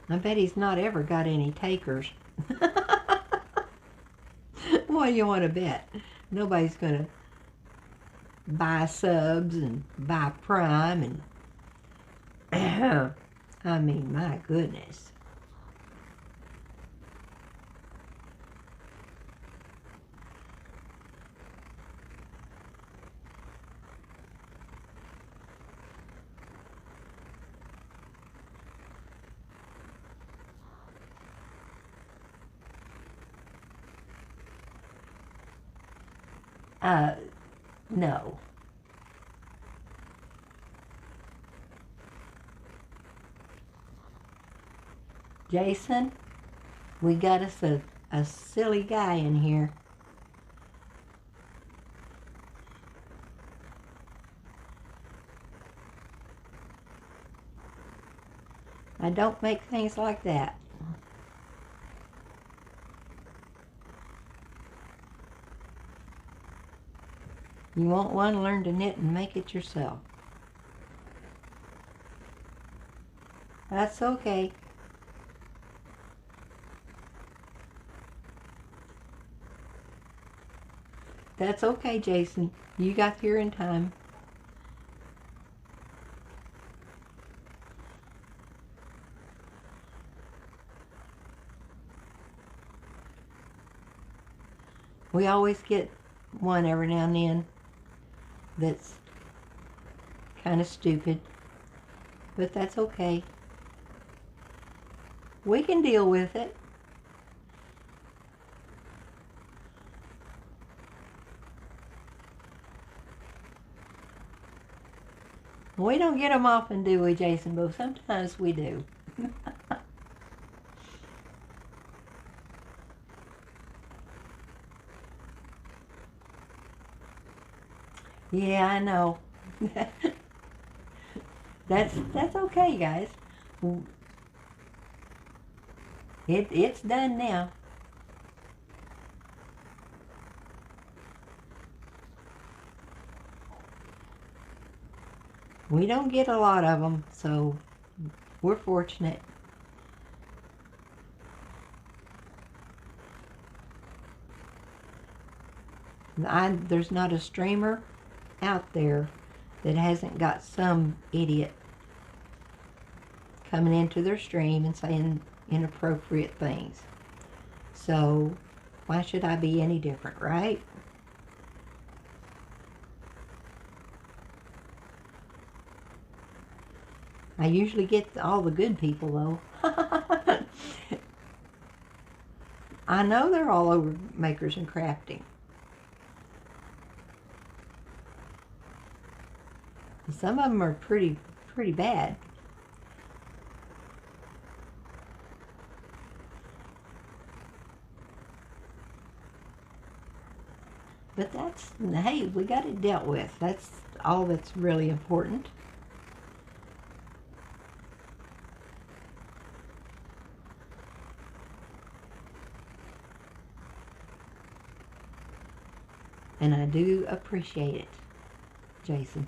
I bet he's not ever got any takers. What do you want to bet? Nobody's going to buy subs and buy Prime and I mean, my goodness. No. Jason, we got us a silly guy in here. I don't make things like that. You want one, learn to knit and make it yourself. That's okay. That's okay, Jason. You got here in time. We always get one every now and then that's kind of stupid, but that's okay. We can deal with it. We don't get them often, do we, Jason? But sometimes we do. Yeah, I know. That's okay, guys. It's done now. We don't get a lot of them, so we're fortunate. There's not a streamer out there that hasn't got some idiot coming into their stream and saying inappropriate things. So why should I be any different, right? I usually get all the good people, though. I know they're all over Makers and Crafting. Some of them are pretty bad. But that's, hey, we got it dealt with. That's all that's really important. And I do appreciate it, Jason.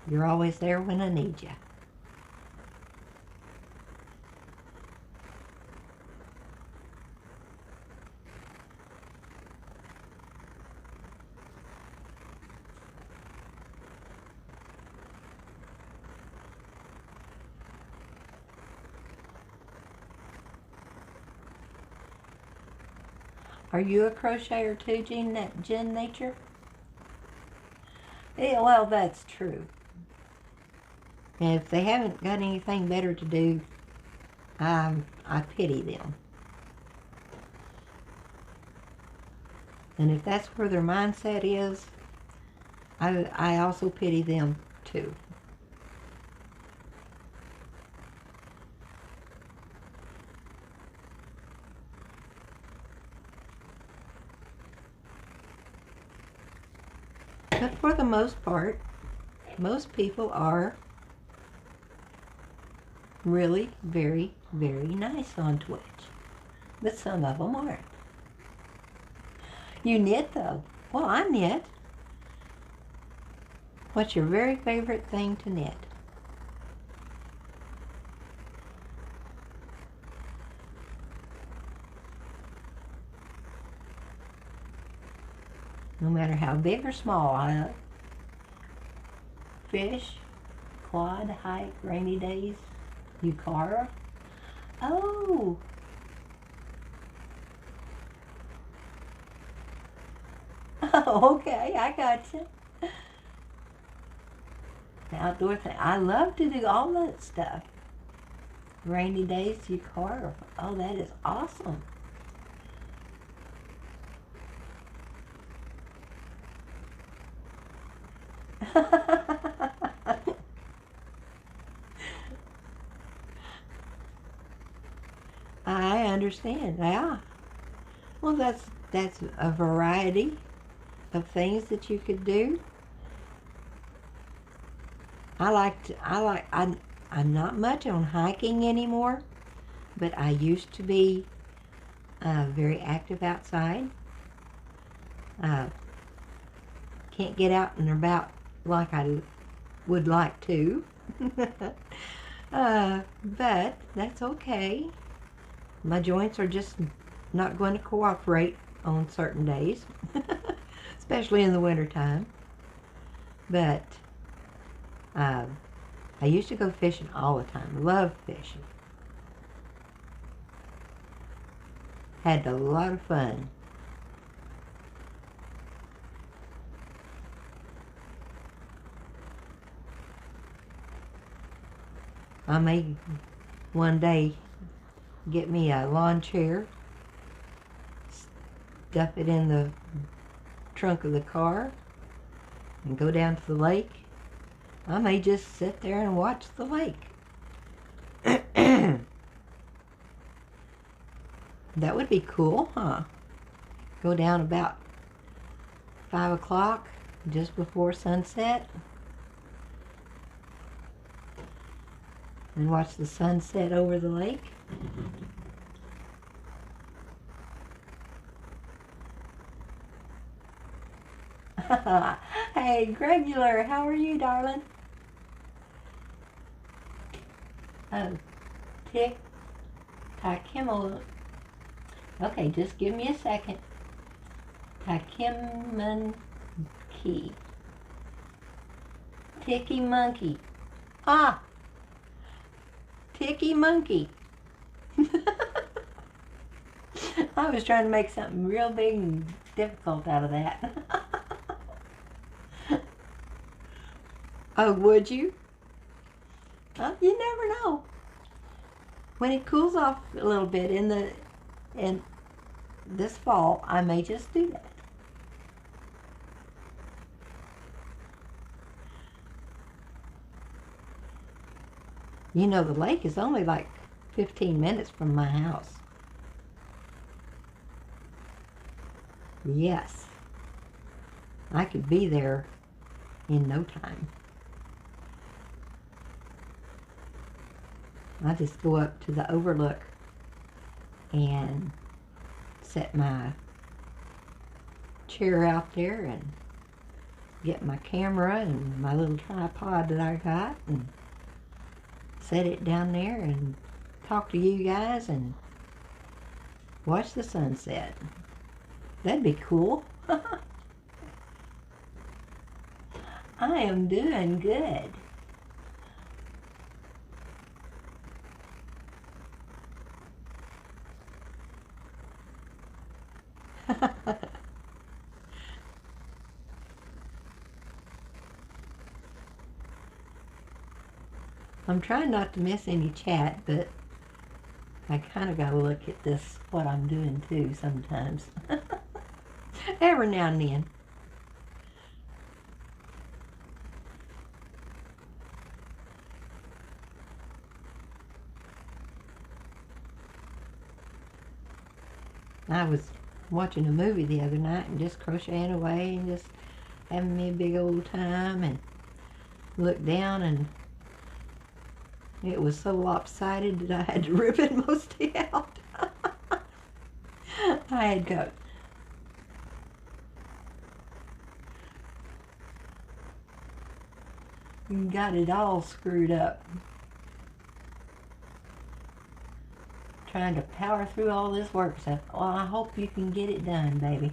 You're always there when I need you. Are you a crocheter too, Jen Nature? Yeah, well, that's true. And if they haven't got anything better to do, I pity them. And if that's where their mindset is, I also pity them too. But for the most part, most people are really very, very nice on Twitch. But some of them aren't. You knit, though. Well, I knit. What's your very favorite thing to knit? No matter how big or small, fish, quad, hike, rainy days, you carve. Oh! Oh, okay, I got you. The outdoor thing. I love to do all that stuff. Rainy days, you carve. Oh, that is awesome. I understand. Yeah. Well, that's a variety of things that you could do. I'm not much on hiking anymore, but I used to be very active outside. Can't get out and about like I would like to. But that's okay. My joints are just not going to cooperate on certain days, especially in the wintertime. But I used to go fishing all the time. Love fishing. Had a lot of fun. I may one day get me a lawn chair, stuff it in the trunk of the car, and go down to the lake. I may just sit there and watch the lake. That would be cool, huh? Go down about 5 o'clock, just before sunset, and watch the sunset over the lake. Hey, Gregular, how are you, darling? Oh, tick, Takimel. Okay, just give me a second. Takiman key. Ticky monkey. Ah! Ticky monkey. I was trying to make something real big and difficult out of that. Oh, would you? Well, you never know. When it cools off a little bit in this fall, I may just do that. You know, the lake is only like 15 minutes from my house. Yes. I could be there in no time. I just go up to the overlook and set my chair out there and get my camera and my little tripod that I got and set it down there and talk to you guys and watch the sunset. That'd be cool. I am doing good. I'm trying not to miss any chat, but I kind of got to look at this, what I'm doing too sometimes. Every now and then. I was watching a movie the other night and just crocheting away and just having me a big old time, and looked down and it was so lopsided that I had to rip it mostly out. I had got it all screwed up. Trying to power through all this work stuff. Well, I hope you can get it done, baby.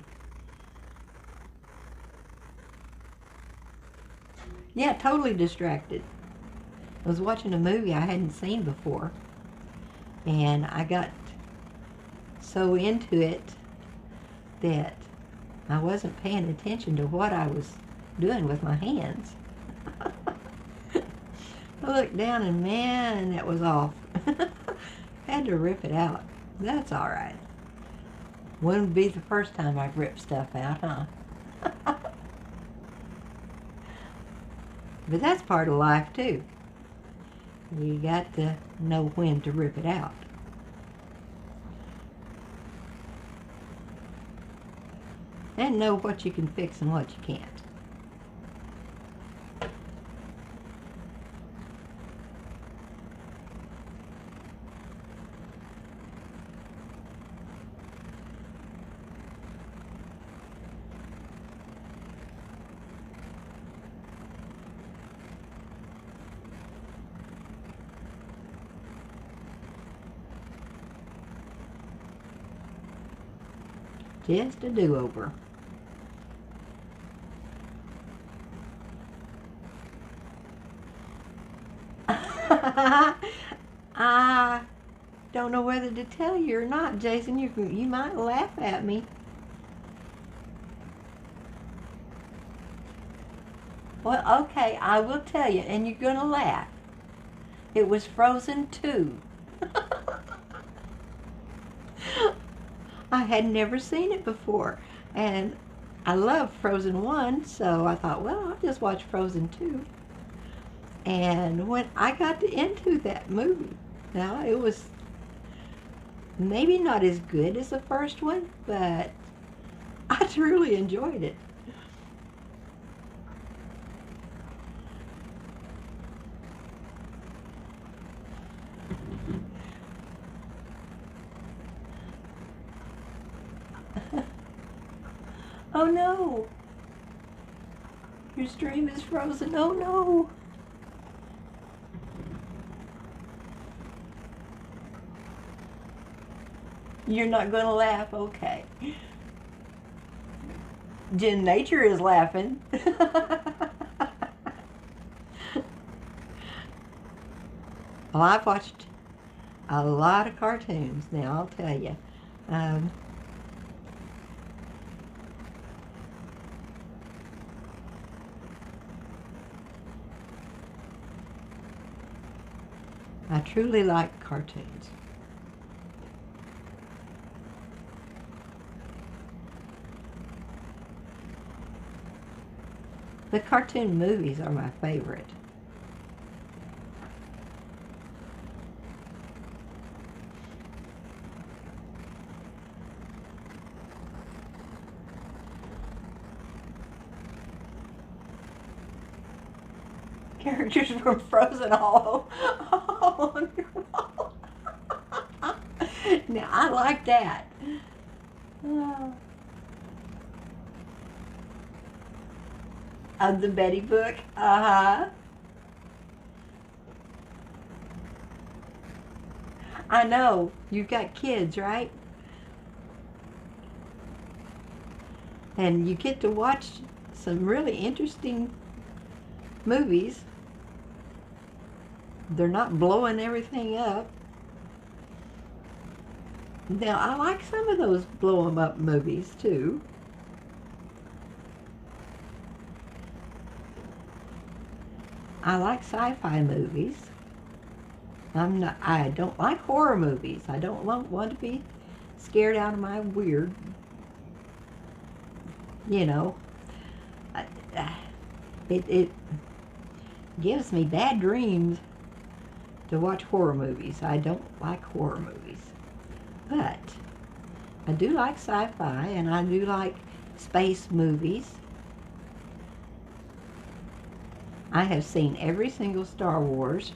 Yeah, totally distracted. I was watching a movie I hadn't seen before, and I got so into it that I wasn't paying attention to what I was doing with my hands. I looked down and man, that was off. Had to rip it out. That's all right. Wouldn't be the first time I've ripped stuff out, huh? But that's part of life too. You got to know when to rip it out. And know what you can fix and what you can't. Just a do-over. I don't know whether to tell you or not, Jason. You might laugh at me. Well, okay, I will tell you, and you're gonna laugh. It was Frozen 2. I had never seen it before, and I love Frozen 1, so I thought, well, I'll just watch Frozen 2. And when I got into that movie, now it was maybe not as good as the first one, but I truly enjoyed it. Oh no! Your stream is frozen. Oh no! You're not going to laugh? Okay. Jen Nature is laughing. Well, I've watched a lot of cartoons now, I'll tell you. I truly like cartoons. The cartoon movies are my favorite. Characters from Frozen all on your wall. Now, I like that. Of the Betty book? Uh-huh. I know. You've got kids, right? And you get to watch some really interesting movies. They're not blowing everything up. Now, I like some of those blow 'em up movies, too. I like sci-fi movies. I don't like horror movies. I don't want to be scared out of my weird, you know. It gives me bad dreams to watch horror movies. I don't like horror movies. But I do like sci-fi, and I do like space movies. I have seen every single Star Wars.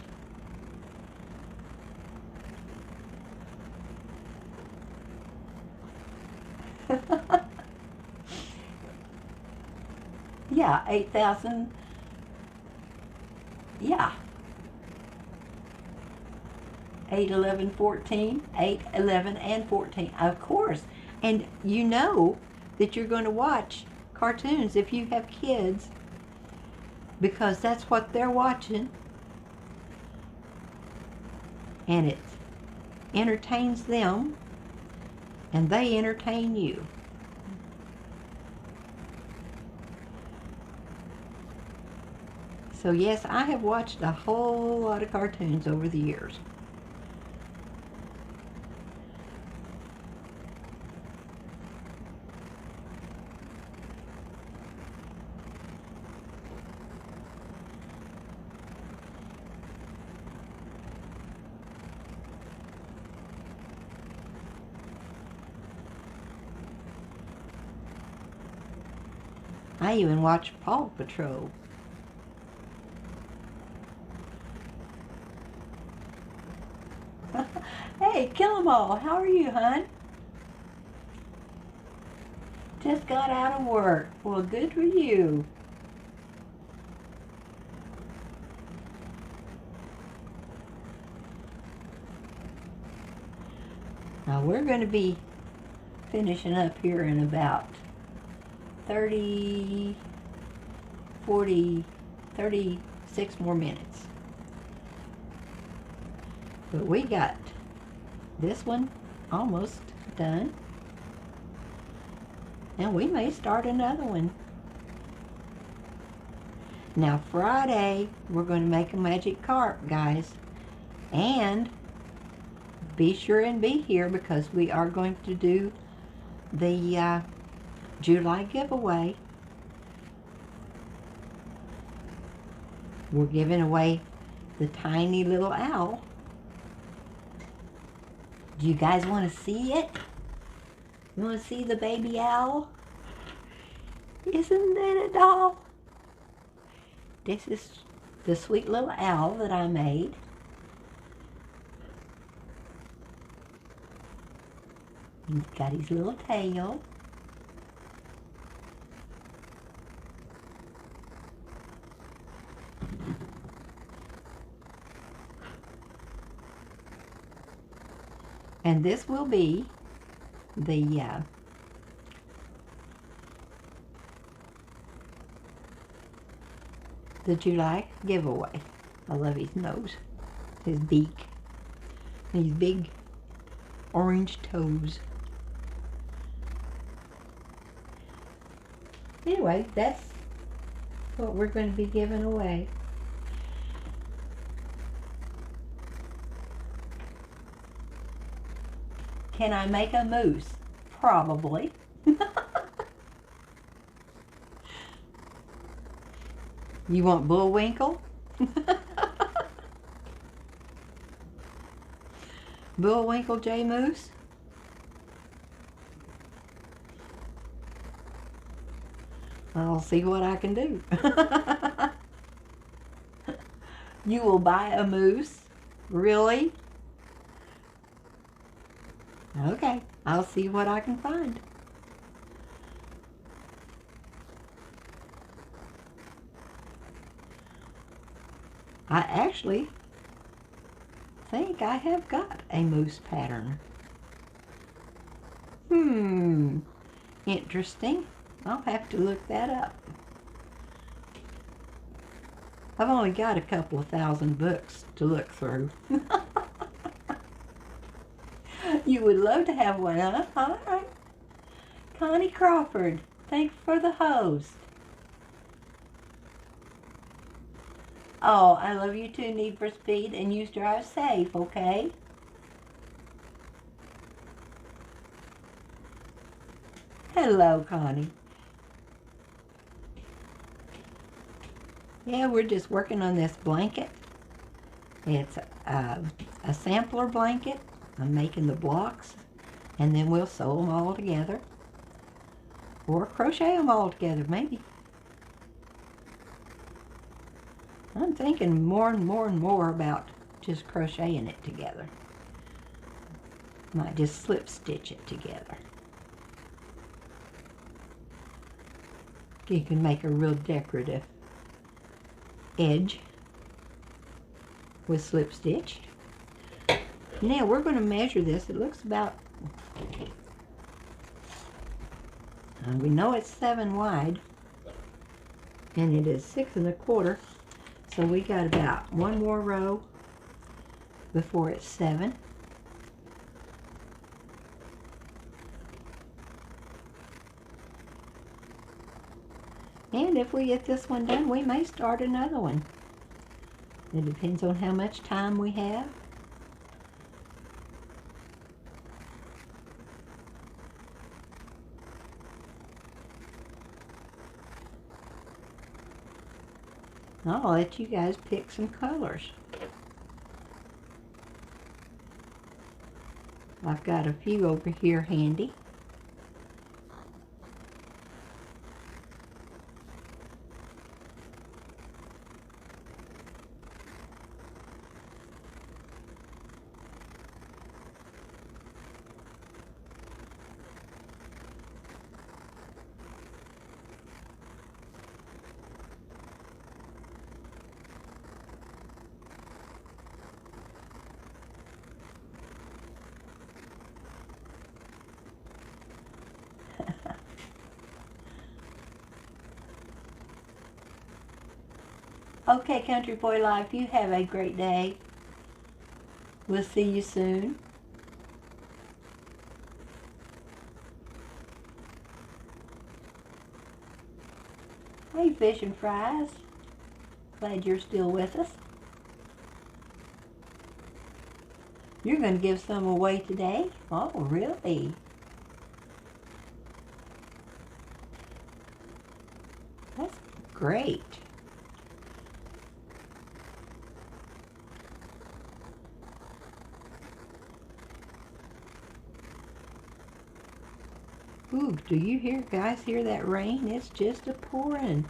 Yeah, 8,000. Yeah. 8, 11, 14. 8, 11, and 14. Of course. And you know that you're going to watch cartoons if you have kids, because that's what they're watching, and it entertains them, and they entertain you. So yes, I have watched a whole lot of cartoons over the years. I even watch Paw Patrol. Hey, kill 'em all. How are you, hon? Just got out of work. Well, good for you. Now we're going to be finishing up here in about 30, 40, 36 more minutes. But we got this one almost done. And we may start another one. Now Friday, we're going to make a magic carp, guys. And be sure and be here because we are going to do the July giveaway. We're giving away the tiny little owl. Do you guys want to see it? You want to see the baby owl? Isn't that a doll? This is the sweet little owl that I made. He's got his little tail. And this will be the July giveaway. I love his nose, his beak, and his big orange toes. Anyway, that's what we're going to be giving away. Can I make a moose? Probably. You want Bullwinkle? Bullwinkle J. Moose? I'll see what I can do. You will buy a moose? Really? Okay, I'll see what I can find. I actually think I have got a moose pattern. Interesting. I'll have to look that up. I've only got a couple of thousand books to look through. You would love to have one, huh? All right. Connie Crawford, thanks for the host. Oh, I love you too, Need for Speed, and you drive safe, okay? Hello, Connie. Yeah, we're just working on this blanket. It's a sampler blanket. I'm making the blocks, and then we'll sew them all together. Or crochet them all together, maybe. I'm thinking more and more and more about just crocheting it together. Might just slip stitch it together. You can make a real decorative edge with slip stitch. Now we're going to measure this. It looks about, we know it's 7 wide, and it is 6 1/4. So we got about one more row before it's 7. And if we get this one done, we may start another one. It depends on how much time we have. I'll let you guys pick some colors. I've got a few over here handy. Okay, Country Boy Life, you have a great day. We'll see you soon. Hey, Fish and Fries. Glad you're still with us. You're going to give some away today? Oh, really? That's great. Ooh, do you guys hear that rain? It's just a pouring.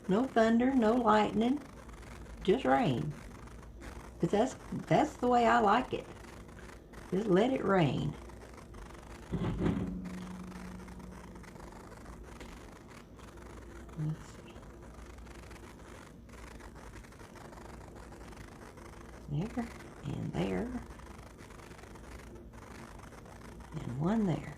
No thunder, no lightning, just rain. But that's the way I like it. Just let it rain. Let's see. There and there. And one there.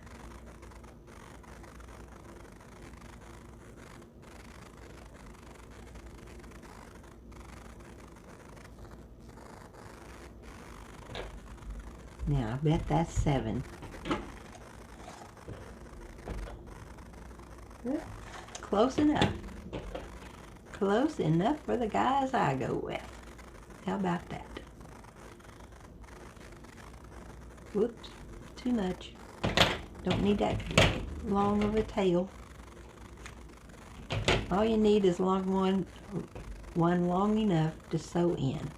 Now, I bet that's 7. Close enough. Close enough for the guys I go with. How about that? Whoops, too much. Don't need that long of a tail. All you need is one long enough to sew in.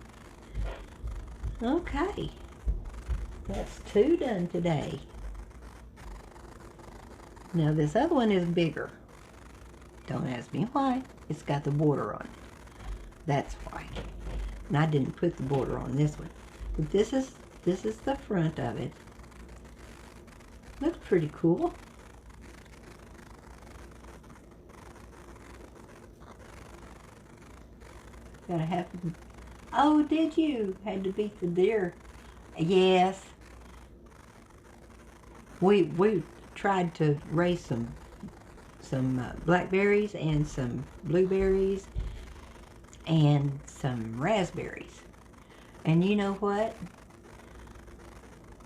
Okay. That's 2 done today. Now this other one is bigger. Don't ask me why. It's got the border on it. That's why. And I didn't put the border on this one. But this is the front of it. Looks pretty cool. Gotta have. Oh, did you? Had to beat the deer. Yes. We tried to raise some blackberries and some blueberries and some raspberries. And you know what?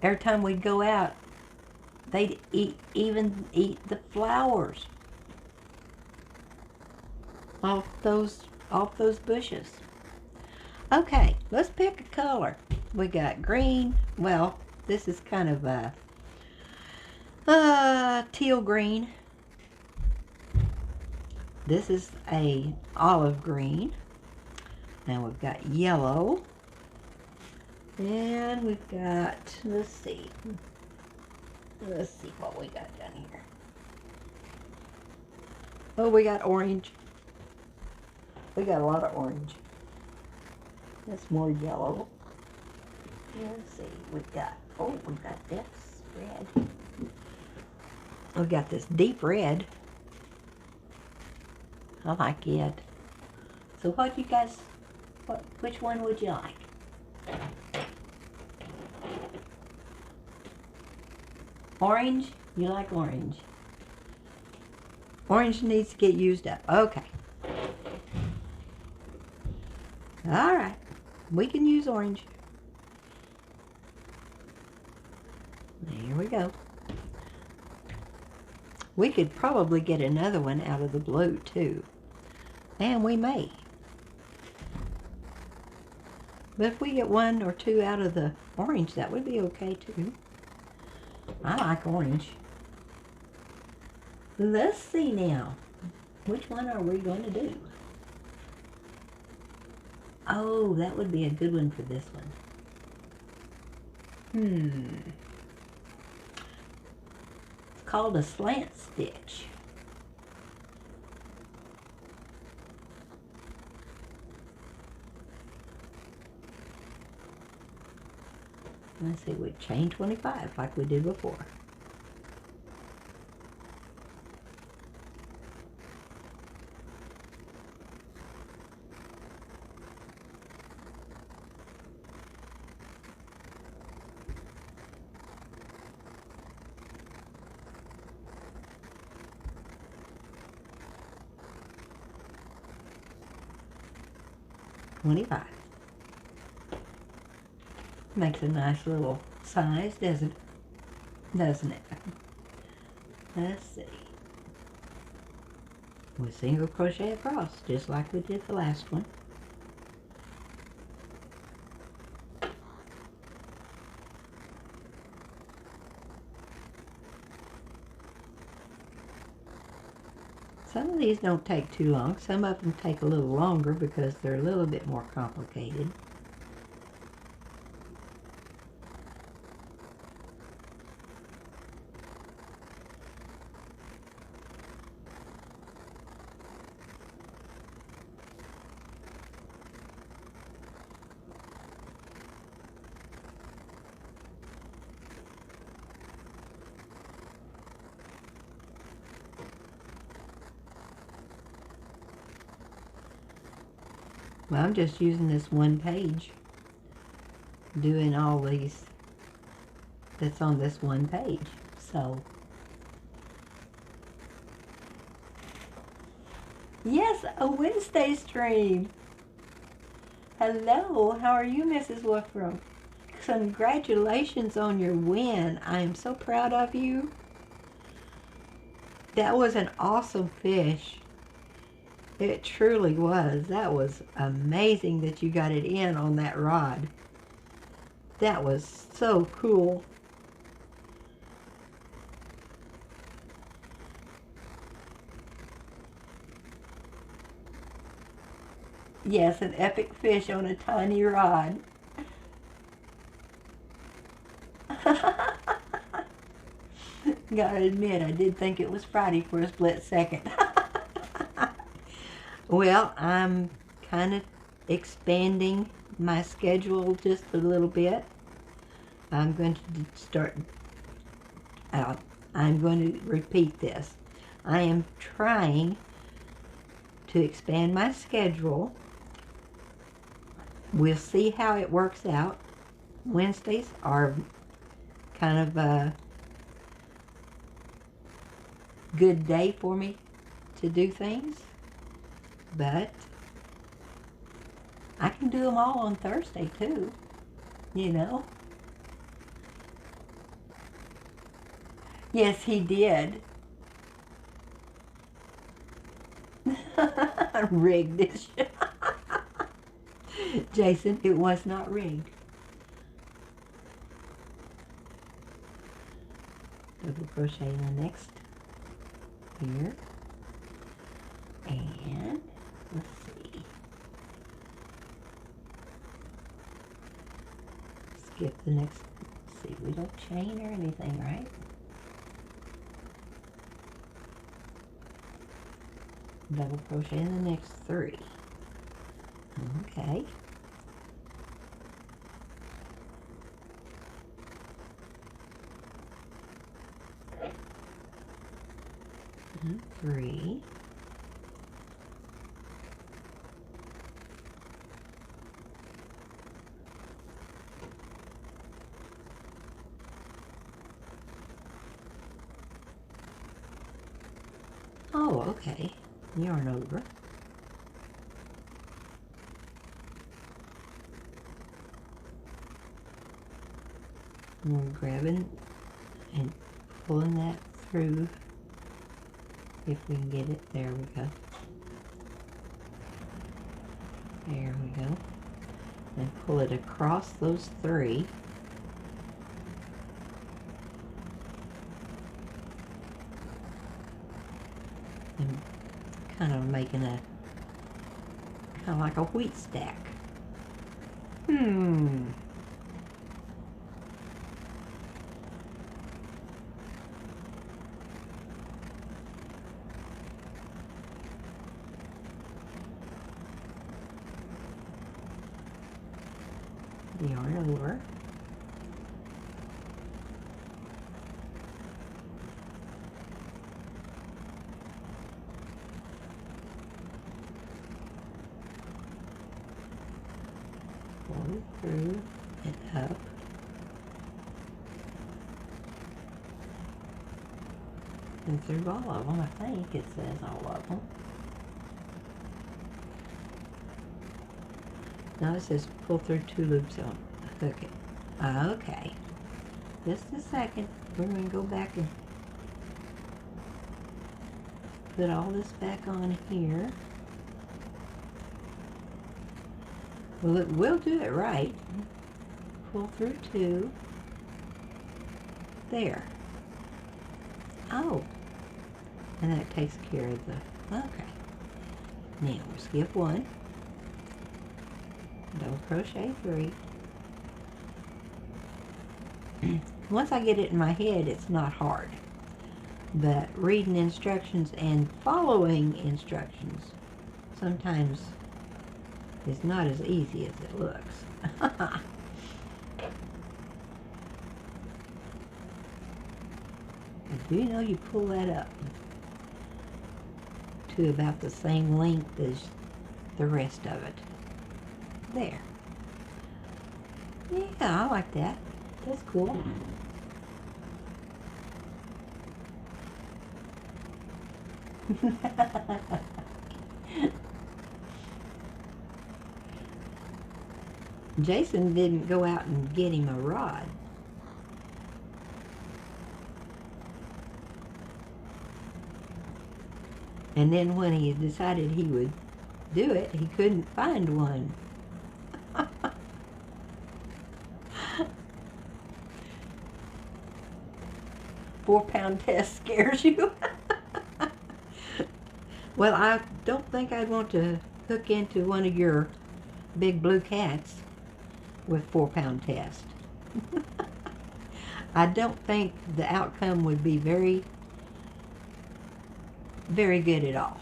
Every time we'd go out, they'd even eat the flowers off those bushes. Okay, let's pick a color. We got green. Well, this is kind of a teal green. This is a olive green. Now we've got yellow. And we've got, let's see what we got down here. Oh, we got orange. We got a lot of orange. That's more yellow. Let's see, we've got this red. We've got this deep red. I like it. So what you guys, which one would you like? Orange? You like orange? Orange needs to get used up. Okay. All right. We can use orange. There we go. We could probably get another one out of the blue too. And we may. But if we get 1 or 2 out of the orange, that would be okay too. I like orange. Let's see now. Which one are we going to do? Oh, that would be a good one for this one. It's called a slant stitch. Let's see, we chain 25 like we did before. 25. Makes a nice little size, doesn't it? Let's see. We single crochet across, just like we did the last one. Some of these don't take too long. Some of them take a little longer because they're a little bit more complicated. Well, I'm just using this one page, doing all these that's on this one page. So, yes, a Wednesday stream. Hello, how are you, Mrs. Wolfram? Congratulations on your win. I am so proud of you. That was an awesome fish. It truly was. That was amazing that you got it in on that rod. That was so cool. Yes, an epic fish on a tiny rod. Gotta admit, I did think it was Friday for a split second. Well, I'm kind of expanding my schedule just a little bit. I'm going to start out. I'm going to repeat this. I am trying to expand my schedule. We'll see how it works out. Wednesdays are kind of a good day for me to do things. But I can do them all on Thursday too, you know. Yes, he did. Rigged this. Jason, it was not rigged. Double crochet in the next here. And let's see. Skip the next. Let's see, we don't chain or anything, right? Double crochet in the next 3. Okay. And 3. Oh, okay. Yarn over. And we're grabbing and pulling that through if we can get it. There we go. There we go. And pull it across those 3. And kind of making a, kind of like a wheat stack. Yarn over. Pull it through and up. And through all of them, I think it says all of them. Now it says pull through 2 loops on hook it. Okay. Just a second. We're going to go back and put all this back on here. Well, it will do it right. Pull through 2. There. Oh. And that takes care of the... Okay. Now we'll skip 1. Double crochet 3. Once I get it in my head, it's not hard. But reading instructions and following instructions sometimes is not as easy as it looks. Do you know you pull that up to about the same length as the rest of it? There. Yeah, I like that. That's cool. Jason didn't go out and get him a rod. And then when he decided he would do it, he couldn't find one. 4-pound test scares you. Well, I don't think I'd want to hook into one of your big blue cats with 4-pound test. I don't think the outcome would be very good at all.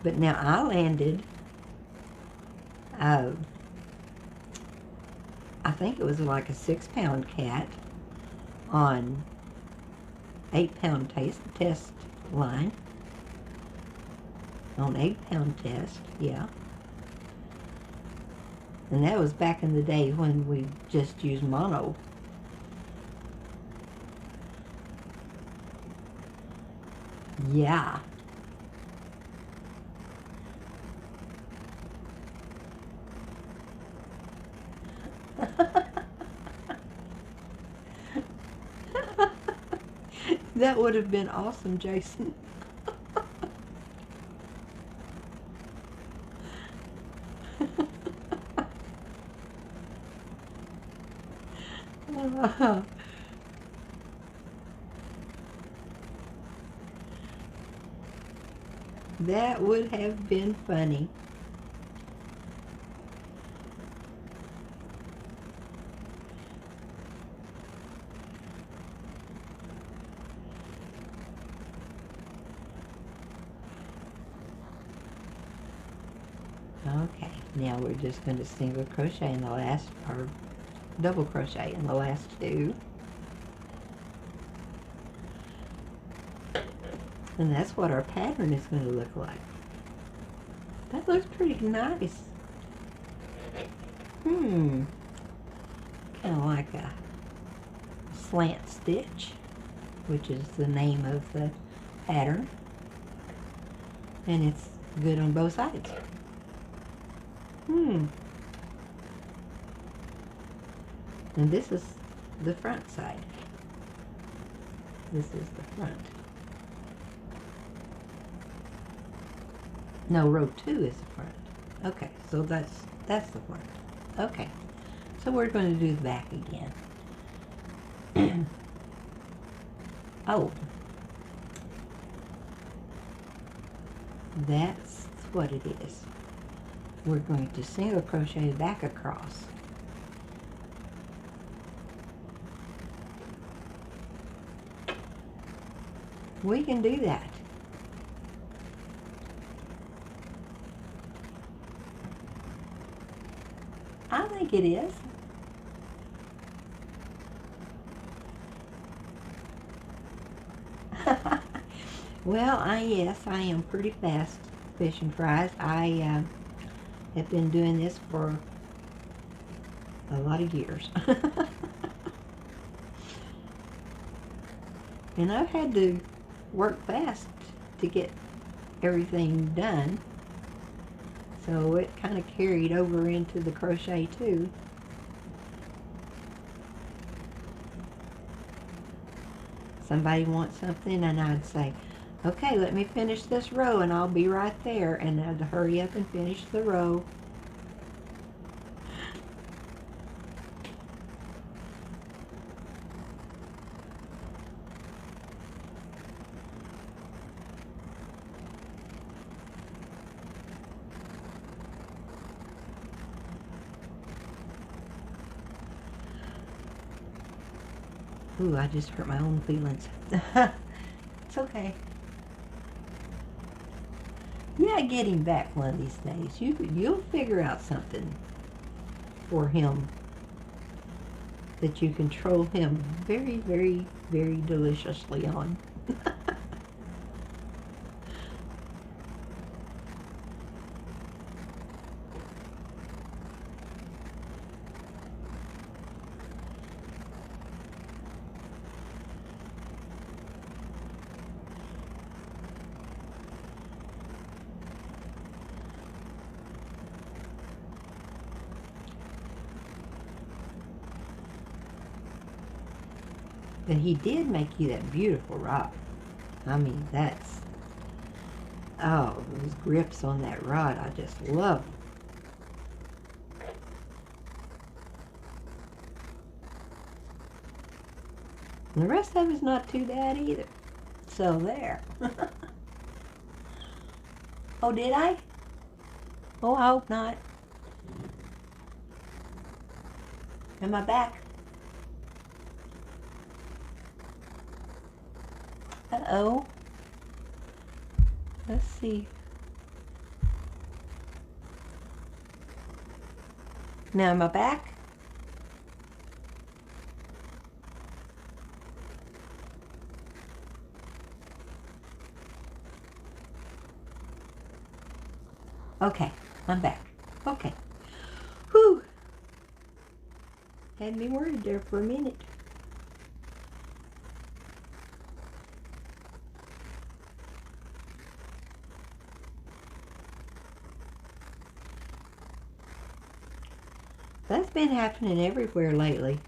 But now I landed, I think it was like a 6-pound cat on 8-pound test line. On 8-pound test, yeah. And that was back in the day when we just used mono. Yeah. That would have been awesome, Jason. That would have been funny. Okay, now we're just going to single crochet in the last, or double crochet in the last 2. And that's what our pattern is going to look like. That looks pretty nice. Kind of like a slant stitch, which is the name of the pattern. And it's good on both sides. And this is the front side. This is the front. No, row 2 is the front. Okay, so that's the front. Okay, so we're going to do the back again. Oh, that's what it is. We're going to single crochet back across. We can do that. I think it is. Well, yes, I am pretty fast fishing fries. I have been doing this for a lot of years. And I've had to work fast to get everything done. So it kind of carried over into the crochet too. Somebody wants something and I'd say, okay, let me finish this row and I'll be right there. And I'd hurry up and finish the row. Ooh, I just hurt my own feelings. It's okay. Yeah, get him back one of these days. You'll figure out something for him that you control him very, very, very deliciously on. But he did make you that beautiful rock. I mean, that's, oh, those grips on that rod, I just love them. And the rest of it's not too bad either. So there. Oh, did I? Oh, I hope not. Am I back? Uh-oh. Let's see. Now am I back? Okay, I'm back. Okay. Whew. Had me worried there for a minute. That's been happening everywhere lately.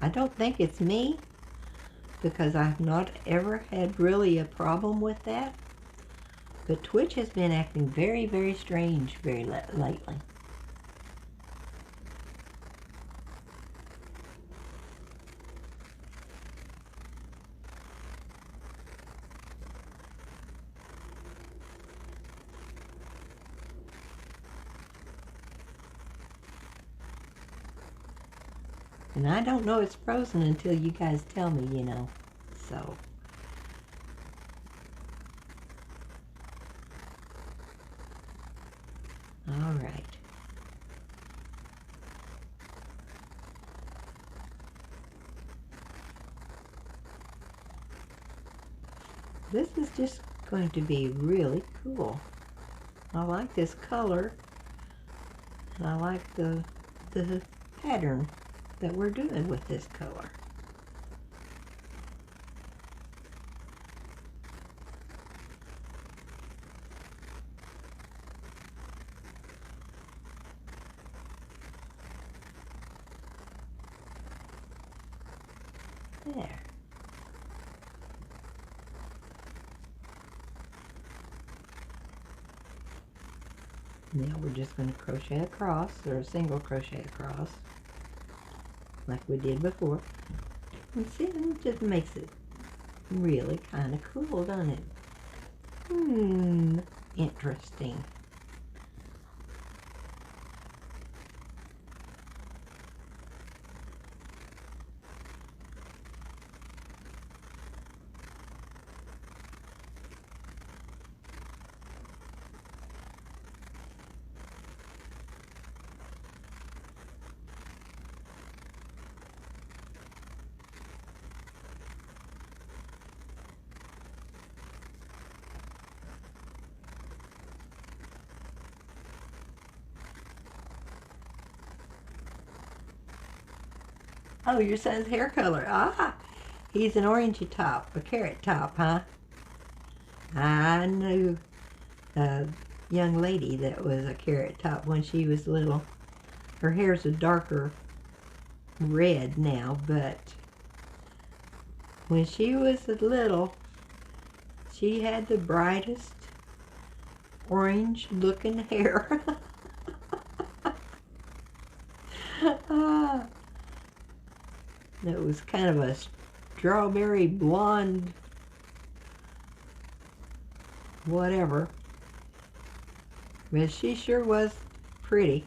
I don't think it's me, because I've not ever had really a problem with that. But Twitch has been acting very, very strange lately. And I don't know it's frozen until you guys tell me, you know. So. All right. This is just going to be really cool. I like this color. And I like the pattern that we're doing with this color. There. Now we're just going to crochet across, or a single crochet across, like we did before. And see, it just makes it really kind of cool, doesn't it? Interesting. Oh, your son's hair color. Ah, He's an orangey top, a carrot top, huh? I knew a young lady that was a carrot top when she was little. Her hair's a darker red now, but when she was little, she had the brightest orange looking hair. It was kind of a strawberry blonde whatever, but she sure was pretty.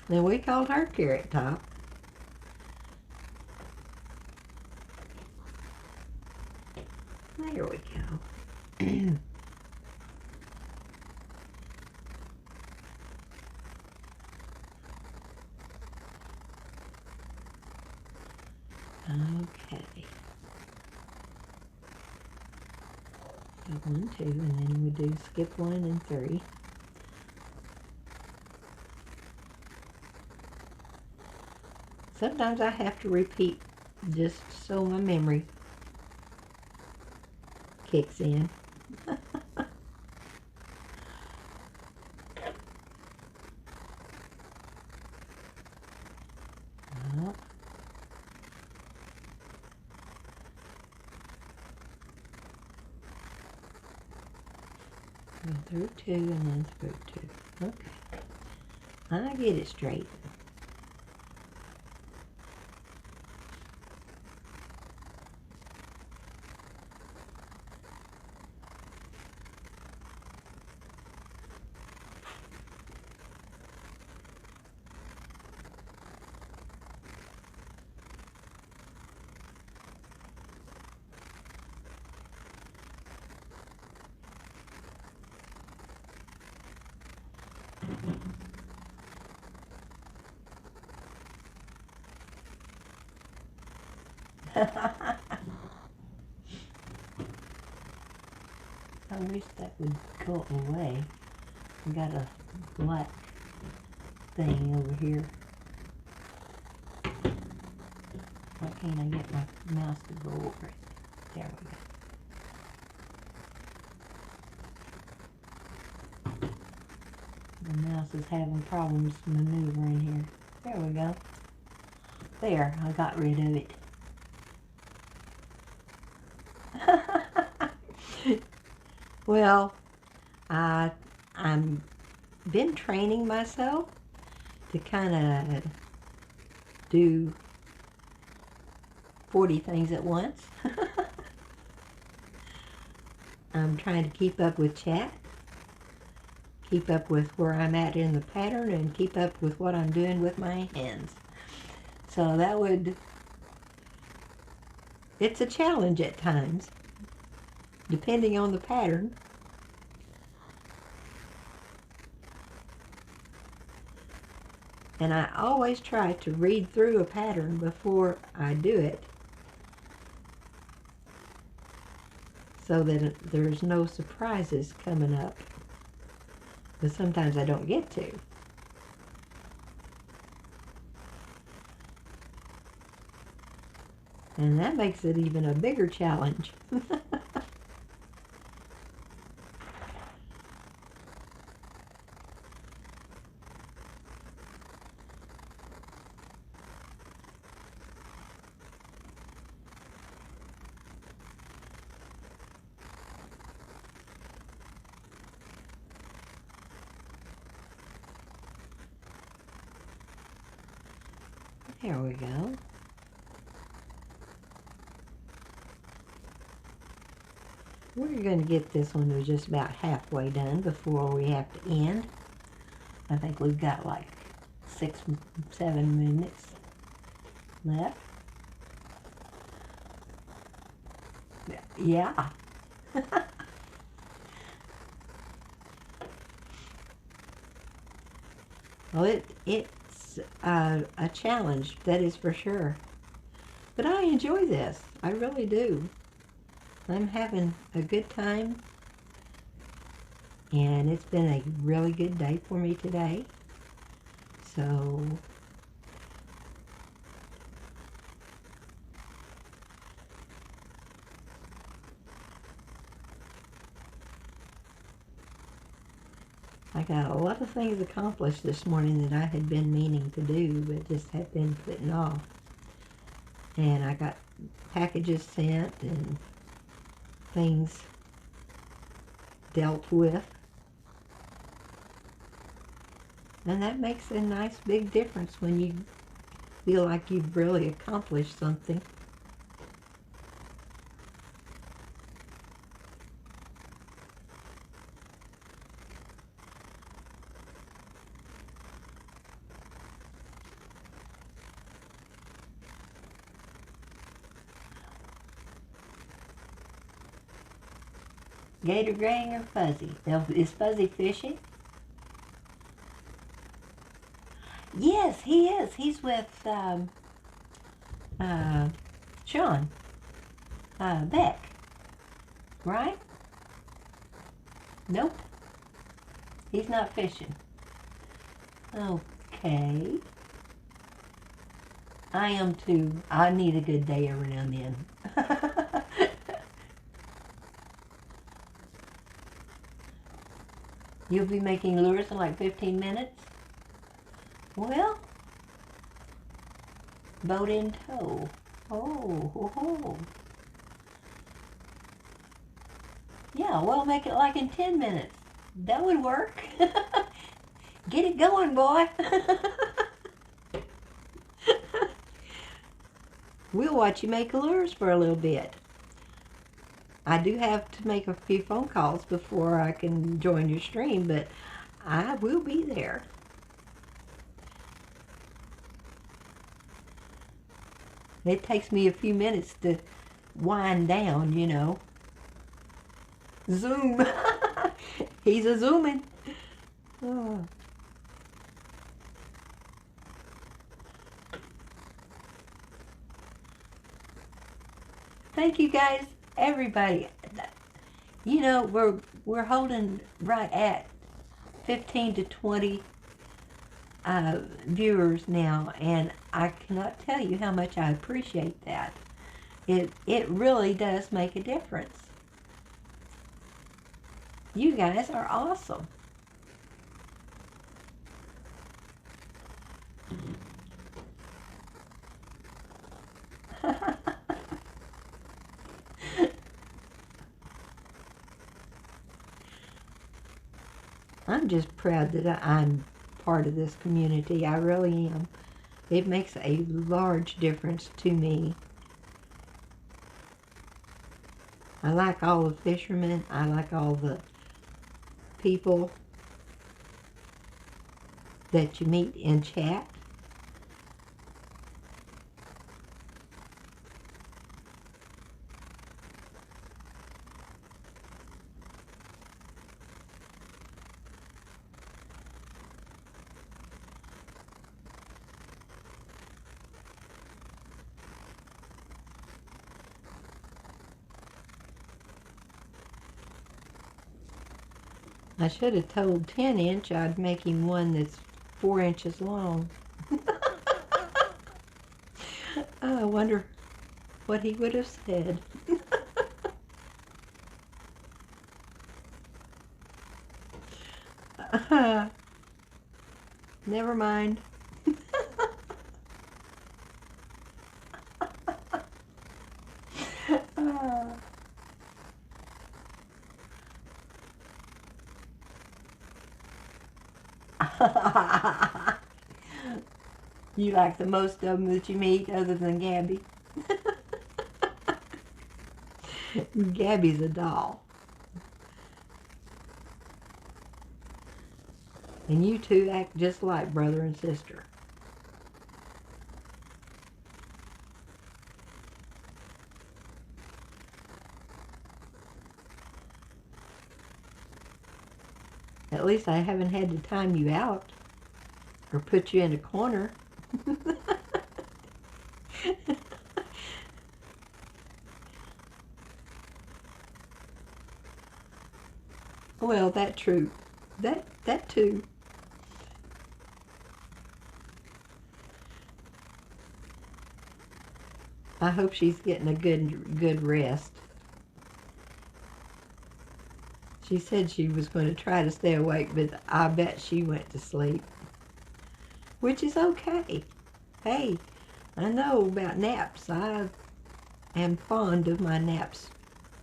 And we called her Carrot Top. There we go. Okay. So 1, 2, and then we do skip 1 and 3. Sometimes I have to repeat just so my memory kicks in. Go through 2 and then through 2. Okay. I get it straight. I wish that would go away. I got a black thing over here. Why can't I get my mouse to go over it? There we go. The mouse is having problems maneuvering here. There we go. There, I got rid of it. Well, I'm been training myself to kind of do 40 things at once. I'm trying to keep up with chat, keep up with where I'm at in the pattern, and keep up with what I'm doing with my hands. So that would, it's a challenge at times, depending on the pattern. And I always try to read through a pattern before I do it, so that there's no surprises coming up. But sometimes I don't get to. And that makes it even a bigger challenge. There we go. We're going to get this one to just about halfway done before we have to end. I think we've got like 6, 7 minutes left. Yeah. Well, it's a challenge, that is for sure. But I enjoy this. I really do. I'm having a good time. And it's been a really good day for me today. So I got a lot of things accomplished this morning that I had been meaning to do, but just had been putting off. And I got packages sent and things dealt with. And that makes a nice big difference when you feel like you've really accomplished something. Gator graying or Fuzzy? Now, is Fuzzy fishing? Yes, he is. He's with Sean Beck, right? Nope. He's not fishing. Okay. I am too. I need a good day every now and then. You'll be making lures in like 15 minutes? Well, boat in tow. Oh. Yeah, we'll make it like in 10 minutes. That would work. Get it going, boy. We'll watch you make lures for a little bit. I do have to make a few phone calls before I can join your stream, but I will be there. It takes me a few minutes to wind down, you know. Zoom. He's a zooming. Oh. Thank you guys, everybody. You know, we're holding right at 15 to 20 viewers now, and I cannot tell you how much I appreciate that. It really does make a difference. You guys are awesome. I'm just proud that I'm part of this community. I really am. It makes a large difference to me. I like all the fishermen. I like all the people that you meet in chat. I should have told 10-inch I'd make him one that's 4 inches long. I wonder what he would have said. Never mind. You like the most of them that you meet other than Gabby? Gabby's a doll. And you two act just like brother and sister. At least I haven't had to time you out or put you in a corner. Well, that true. That too. I hope she's getting a good rest. She said she was going to try to stay awake, but I bet she went to sleep. Which is okay. Hey, I know about naps. I am fond of my naps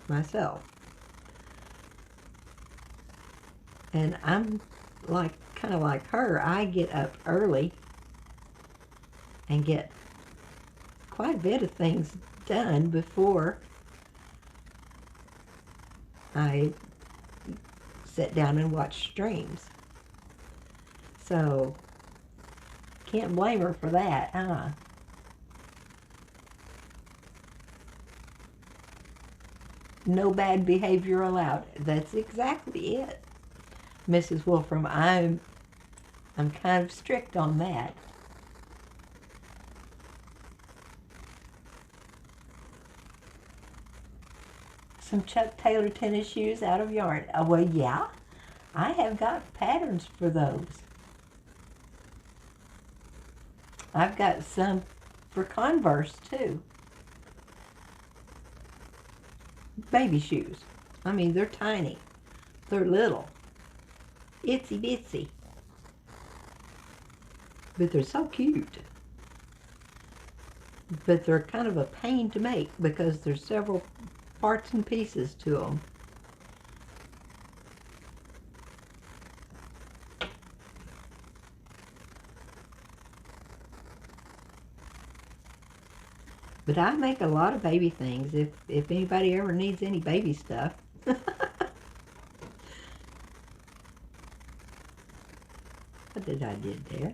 myself. And I'm kind of like her. I get up early and get quite a bit of things done before I sit down and watch streams. So, can't blame her for that, huh? No bad behavior allowed. That's exactly it, Mrs. Wolfram. I'm kind of strict on that. Some Chuck Taylor tennis shoes out of yarn. Oh, well, yeah, I have got patterns for those. I've got some for Converse, too. Baby shoes. I mean, they're tiny. They're little. Itsy bitsy. But they're so cute. But they're kind of a pain to make because there's several parts and pieces to them. But I make a lot of baby things if anybody ever needs any baby stuff. What did I did there?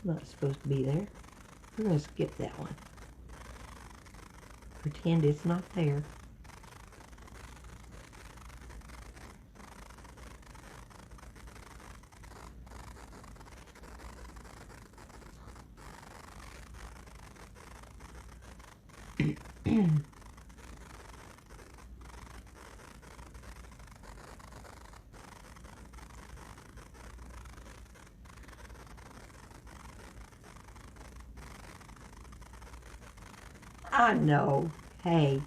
Not supposed to be there. We're going to skip that one. Pretend it's not there. I know. Hey,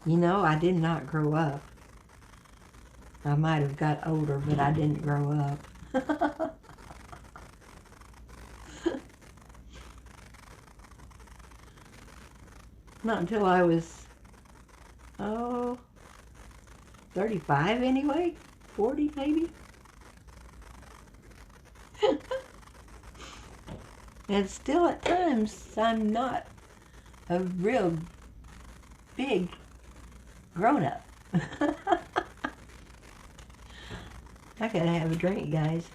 you know, I did not grow up. I might have got older, but I didn't grow up. Not until I was, 35 anyway? 40 maybe? And still at times, I'm not a real big grown-up. I gotta have a drink, guys.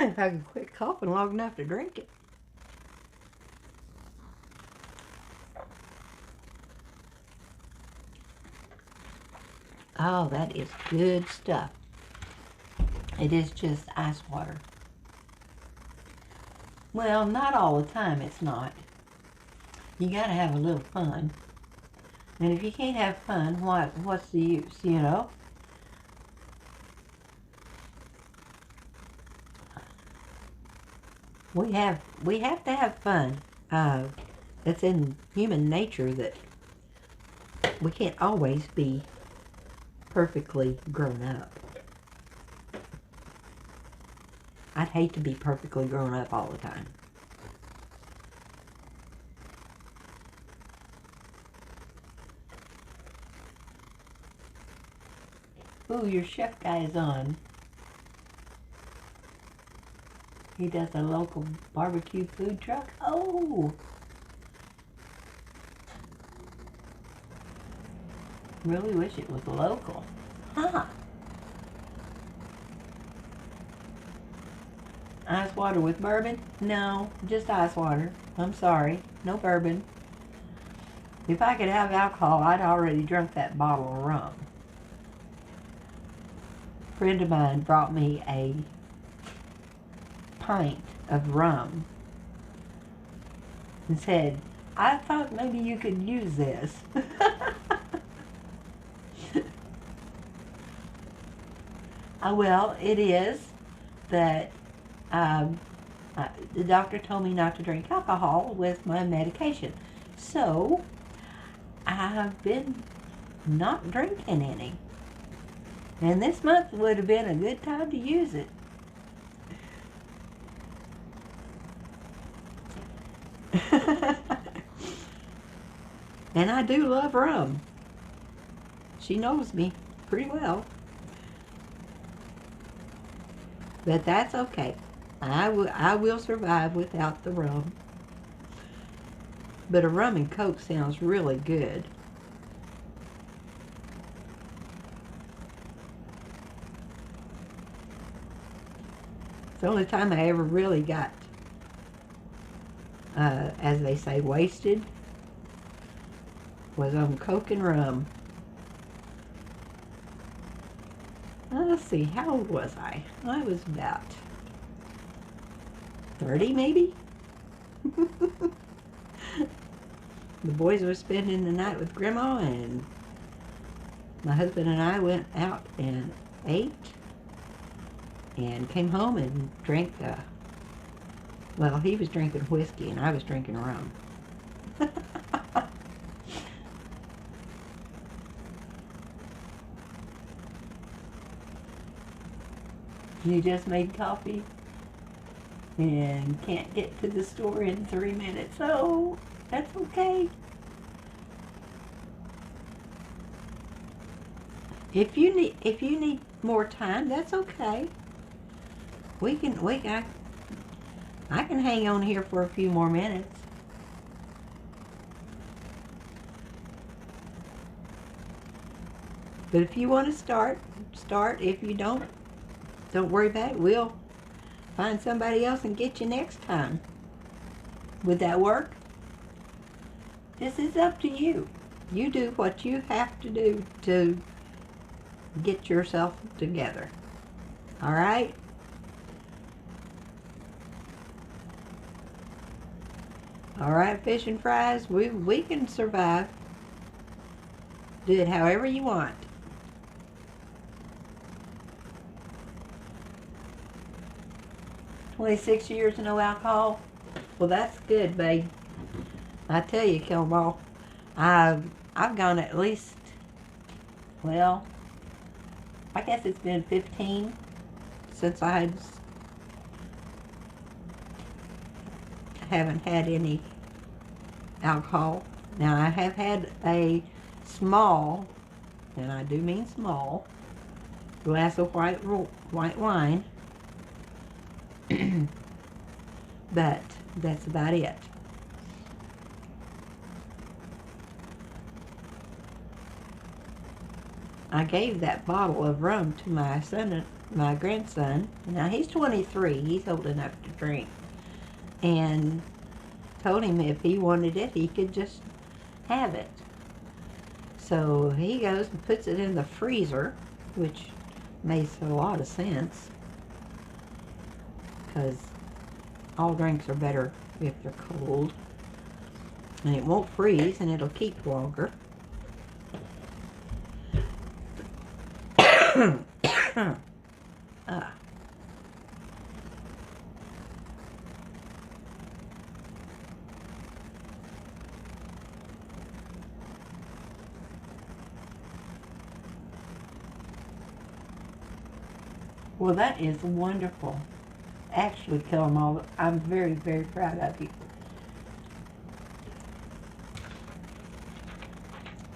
If I could quit coughing long enough to drink it. Oh, that is good stuff. It is just ice water. Well, not all the time it's not. You gotta have a little fun. And if you can't have fun, what's the use, you know? We have to have fun. It's in human nature that we can't always be perfectly grown up. I'd hate to be perfectly grown up all the time. Ooh, your chef guy is on. He does a local barbecue food truck. Oh! Really wish it was local. Huh. Ice water with bourbon? No, just ice water. I'm sorry. No bourbon. If I could have alcohol, I'd already drunk that bottle of rum. A friend of mine brought me a pint of rum and said, I thought maybe you could use this. Well, it is that um, the doctor told me not to drink alcohol with my medication. So I've been not drinking any. And this month would have been a good time to use it. And I do love rum. She knows me pretty well. But that's okay. I will survive without the rum. But a rum and coke sounds really good. It's the only time I ever really got, as they say, wasted was on coke and rum. Let's see, how old was I? I was about 30 maybe? The boys were spending the night with Grandma, and my husband and I went out and ate and came home and drank, well, he was drinking whiskey and I was drinking rum. You just made coffee and can't get to the store in 3 minutes. Oh, that's okay. If you need more time, that's okay. I can hang on here for a few more minutes. But if you want to start. If you don't worry about it. We'll find somebody else and get you next time. Would that work? This is up to you. You do what you have to do to get yourself together. All right? All right, fish and fries, we can survive. Do it however you want. "26 years and no alcohol." Well, that's good, babe. I tell you, Kilball, I've gone at least, well, I guess it's been 15 since I haven't had any alcohol. Now, I have had a small, and I do mean small, glass of white wine. But that's about it. I gave that bottle of rum to my son, my grandson. Now he's 23. He's old enough to drink. And told him if he wanted it, he could just have it. So he goes and puts it in the freezer, which makes a lot of sense, because all drinks are better if they're cold, and it won't freeze and it'll keep longer. Well, that is wonderful. Actually, kill them all. I'm very, very proud of you.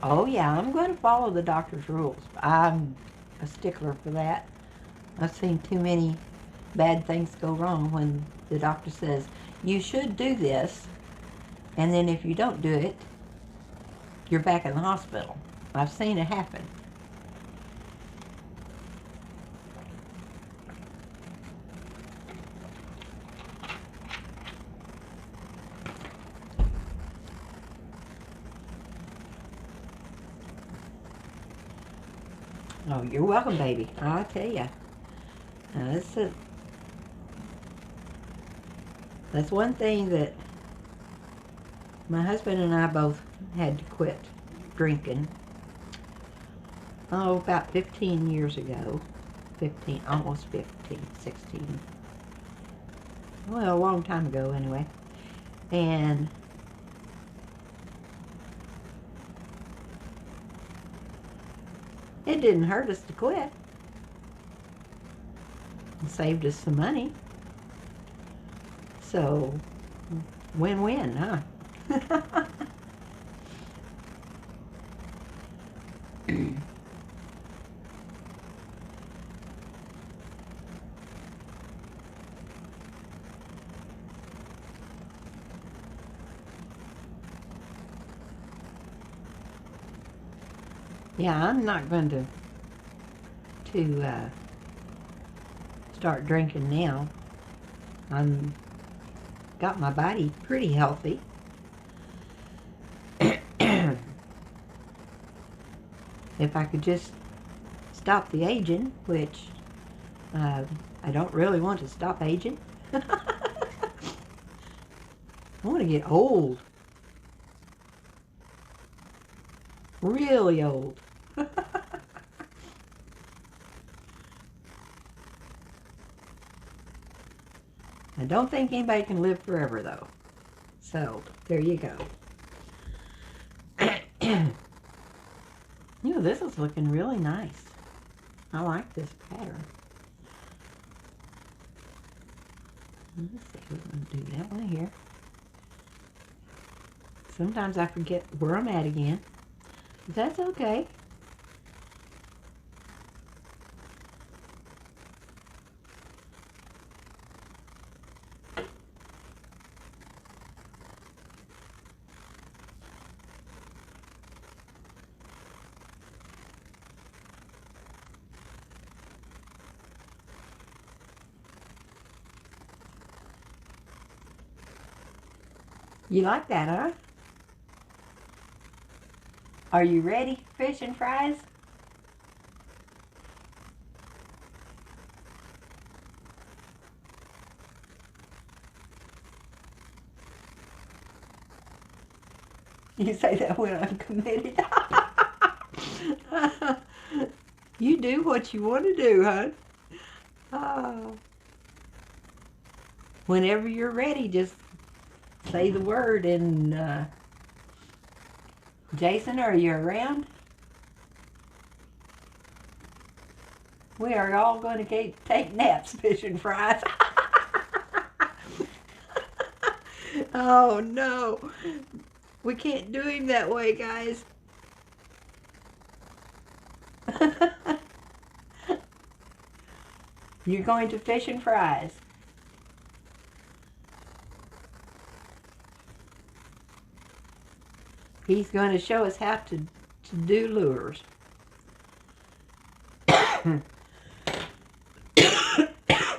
Oh yeah, I'm going to follow the doctor's rules. I'm a stickler for that. I've seen too many bad things go wrong when the doctor says, you should do this, and then if you don't do it, you're back in the hospital. I've seen it happen. Oh, you're welcome, baby. I'll tell you. That's one thing that my husband and I both had to quit drinking. Oh, about 15 years ago. 15, almost 15, 16. Well, a long time ago anyway. And it didn't hurt us to quit. It saved us some money. So, win-win, huh? Yeah, I'm not going to start drinking now. I'm got my body pretty healthy. If I could just stop the aging, which I don't really want to stop aging. I want to get old. Really old. I don't think anybody can live forever, though. So, there you go. You know, this is looking really nice. I like this pattern. Let's see, we're going to do that one here. Sometimes I forget where I'm at again. But that's okay. You like that, huh? Are you ready, fish and fries? You say that when I'm committed. You do what you want to do, huh? Whenever you're ready, just say the word. And Jason, are you around? We are all going to take naps, fish and fries. Oh no, we can't do him that way, guys. You're going to fish and fries. He's going to show us how to do lures.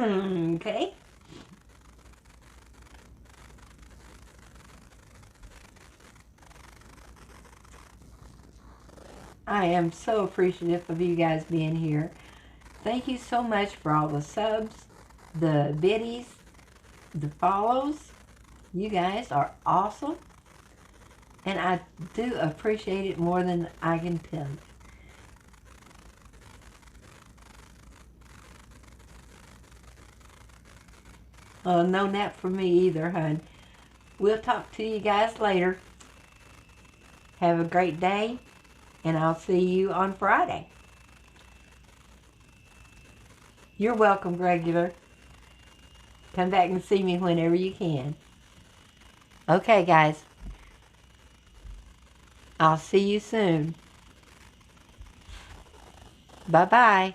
Okay. I am so appreciative of you guys being here. Thank you so much for all the subs, the biddies, the follows. You guys are awesome. And I do appreciate it more than I can tell you. No nap for me either, hon. We'll talk to you guys later. Have a great day, and I'll see you on Friday. You're welcome, regular. Come back and see me whenever you can. Okay, guys. I'll see you soon. Bye-bye.